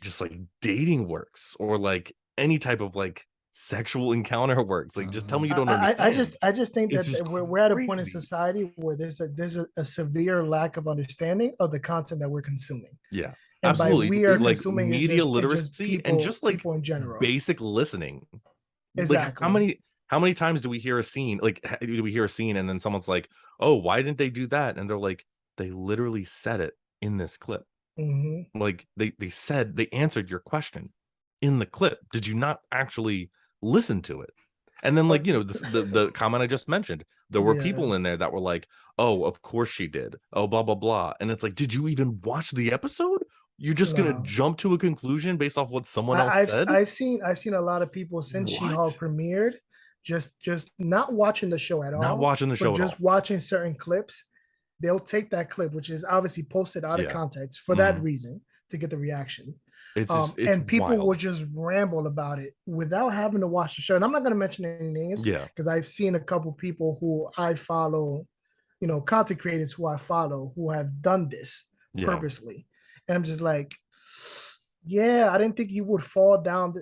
just like dating works, or like any type of like sexual encounter works. Like, just tell me you don't understand. I just think that we're at a point in society where there's a severe lack of understanding of the content that we're consuming. Yeah, and absolutely. We are like consuming media literacy and just like people in general, basic listening. Exactly. Like, how many times do we hear a scene? Like, do we hear a scene and then someone's like, "Oh, why didn't they do that?" And they're like, "They literally said it in this clip." Like they answered your question in the clip. Did you not actually listen to it? And then like the comment I just mentioned, there were people in there that were like, oh, of course she did, oh, blah blah blah. And it's like, did you even watch the episode? You're just gonna jump to a conclusion based off what someone else said? I've seen a lot of people since She-Hulk premiered just not watching the show at all, just watching certain clips. They'll take that clip, which is obviously posted out of context for that reason, to get the reaction. And people will just ramble about it without having to watch the show. And I'm not going to mention any names, because I've seen a couple people who I follow, content creators who I follow, who have done this purposely. And I'm just like, I didn't think you would fall down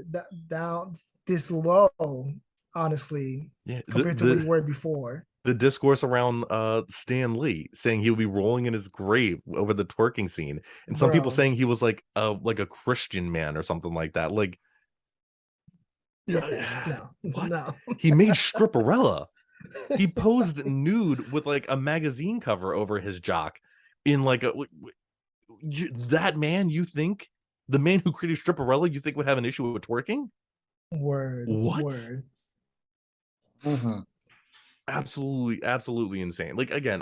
this low, honestly, compared to what you were before. The discourse around Stan Lee saying he would be rolling in his grave over the twerking scene, and some people saying he was like a Christian man or something like that. Like, no. He made Stripperella. He posed nude with like a magazine cover over his jock in like that man. You think the man who created Stripperella, you think would have an issue with twerking? Word. Absolutely insane. Like, again,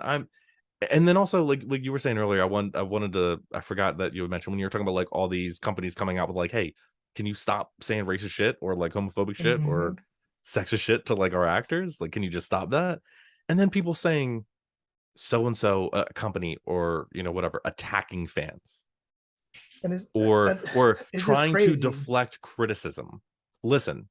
and then also like you were saying earlier, I forgot that you had mentioned when you were talking about like all these companies coming out with like, hey, can you stop saying racist shit or like homophobic shit or sexist shit to like our actors? Like, can you just stop that? And then people saying so and so company or whatever attacking fans, and or trying to deflect criticism. Listen,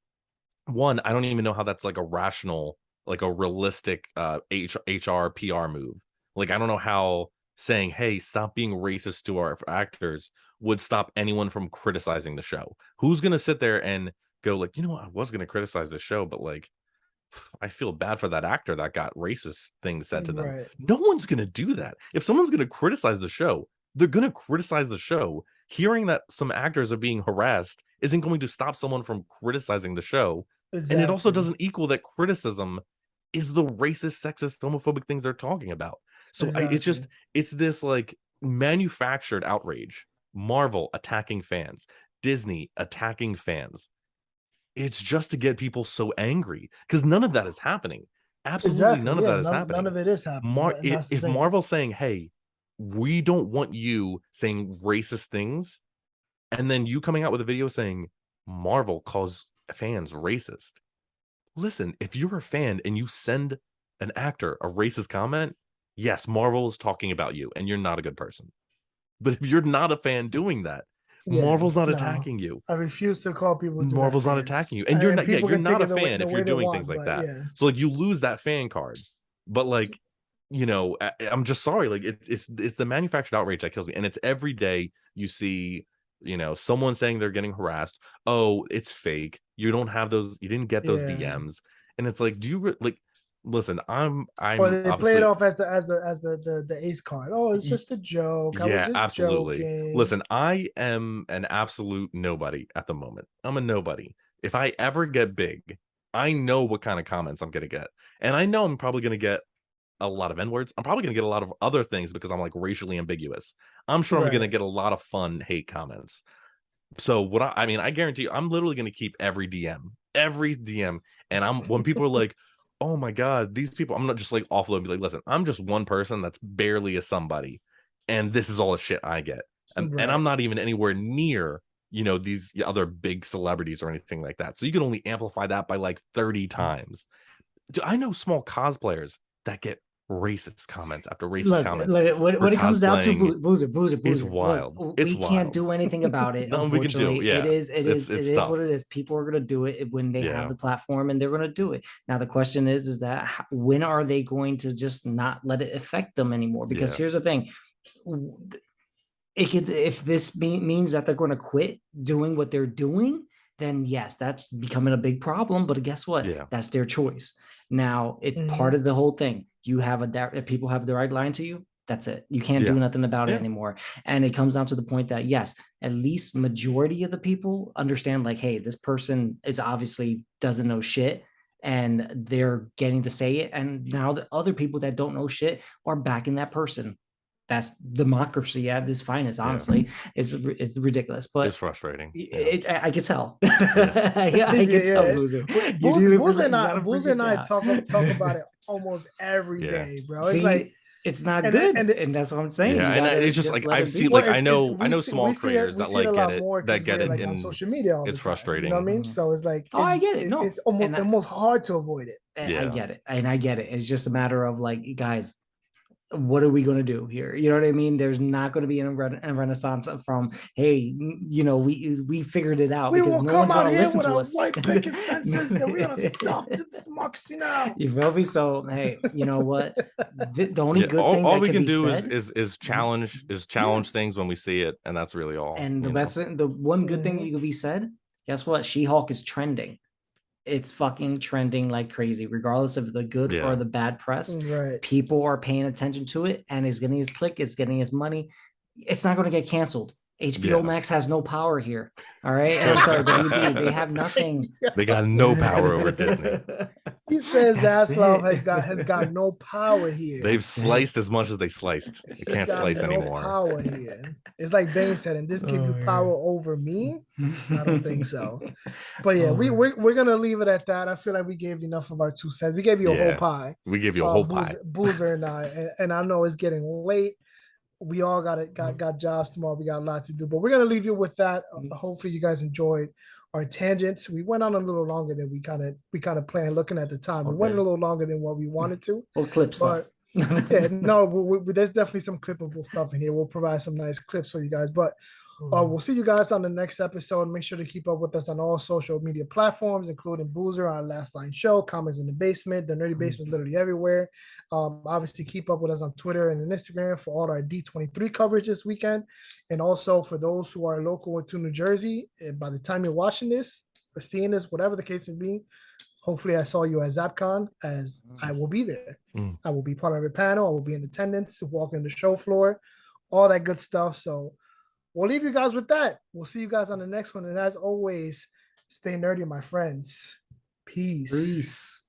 one, I don't even know how that's like a rational, like a realistic HR PR move. Like, I don't know how saying, hey, stop being racist to our actors would stop anyone from criticizing the show. Who's gonna sit there and go like, I was gonna criticize the show, but like, I feel bad for that actor that got racist things said to them. Right. No one's gonna do that. If someone's gonna criticize the show, they're gonna criticize the show. Hearing that some actors are being harassed isn't going to stop someone from criticizing the show. Exactly. And it also doesn't equal that criticism is the racist, sexist, homophobic things they're talking about. So exactly. It's this like manufactured outrage. Marvel attacking fans, Disney attacking fans. It's just to get people so angry, because none of that is happening. Absolutely none of that is happening. None of it is happening. If Marvel's saying, hey, we don't want you saying racist things, and then you coming out with a video saying Marvel calls fans racist. Listen, if you're a fan and you send an actor a racist comment, yes, Marvel is talking about you and you're not a good person. But if you're not a fan doing that, Marvel's not attacking you. I refuse to call people. Marvel's not attacking you, and you're not a fan if you're doing things like that. Yeah. So like, you lose that fan card. But like, I'm just sorry. Like it's the manufactured outrage that kills me. And it's every day you see, someone saying they're getting harassed. Oh, it's fake. You don't have those. You didn't get those DMs. And it's like, do you like? Listen, I'm. Or they play it off as the ace card. Oh, it's just a joke. I was just absolutely. joking. Listen, I am an absolute nobody at the moment. I'm a nobody. If I ever get big, I know what kind of comments I'm gonna get, and I know I'm probably gonna get a lot of N-words. I'm probably gonna get a lot of other things because I'm like racially ambiguous. I'm sure I'm gonna get a lot of fun hate comments. So what I mean, I guarantee you, I'm literally gonna keep every DM, and when people are like, oh my god, these people, I'm not just like offload and be like, listen, I'm just one person that's barely a somebody, and this is all the shit I get, and I'm not even anywhere near these other big celebrities or anything like that. So you can only amplify that by like 30 times. I know small cosplayers that get racist comments after racist comments. Look, what it comes down to, Boozer. It's wild. Look, we can't do anything about it. No, we can do. Yeah, it is what it is. People are gonna do it when they have the platform, and they're gonna do it. Now the question is that when are they going to just not let it affect them anymore? Because here's the thing. If this means that they're going to quit doing what they're doing, then yes, that's becoming a big problem. But guess what? That's their choice. Now it's part of the whole thing. People have the right line to you. That's it. You can't do nothing about it anymore. And it comes down to the point that yes, at least majority of the people understand like, hey, this person is obviously doesn't know shit, and they're getting to say it. And now the other people that don't know shit are backing that person. That's democracy at its finest. Honestly, it's ridiculous, but it's frustrating. I can tell. I can tell, Boozer. Boozer and I talk about it almost every day, bro. It's like it's not good, and that's what I'm saying. Yeah, and it's just like I've seen, like I know small creators that like get it on social media. It's frustrating. You know what I mean? So it's like, I get it. No, it's almost hard to avoid it. I get it, and I get it. It's just a matter of like, guys, what are we going to do here? You know what I mean? There's not going to be a renaissance from, hey, we figured it out. We will come out here with our white picket fences and we're going to stop this democracy now. You feel me? So, hey, you know what? The only good thing all we can do is challenge things when we see it, and that's really all. And the one good thing you could be said, guess what? She-Hulk is trending. It's fucking trending like crazy, regardless of the good or the bad press. People are paying attention to it, and it's getting his click, it's getting his money. It's not going to get canceled. HBO Max has no power here. All right. And I'm sorry, WB, they have nothing. They got no power over Disney. He says Zaslav has got no power here. They've sliced as much as they sliced. They can't slice anymore. Power here. It's like Bane said, and this gives you power over me? I don't think so. But yeah, we're gonna leave it at that. I feel like we gave enough of our 2 cents. We gave you a whole pie. We gave you a whole pie. Boozer and I know it's getting late. We all got jobs tomorrow. We got a lot to do, but we're gonna leave you with that. Hopefully, you guys enjoyed our tangents. We went on a little longer than we kind of planned. Looking at the time, we went a little longer than what we wanted to. We'll clip stuff. There's definitely some clippable stuff in here. We'll provide some nice clips for you guys. But we'll see you guys on the next episode. Make sure to keep up with us on all social media platforms, including Boozer, our Last Line Show, Comments in the Basement. The Nerdy Basement is literally everywhere. Obviously, keep up with us on Twitter and Instagram for all our D23 coverage this weekend. And also for those who are local to New Jersey, by the time you're watching this or seeing this, whatever the case may be, hopefully I saw you at ZapCon, as I will be there. I will be part of a panel. I will be in attendance, walking the show floor, all that good stuff. So we'll leave you guys with that. We'll see you guys on the next one. And as always, stay nerdy, my friends. Peace.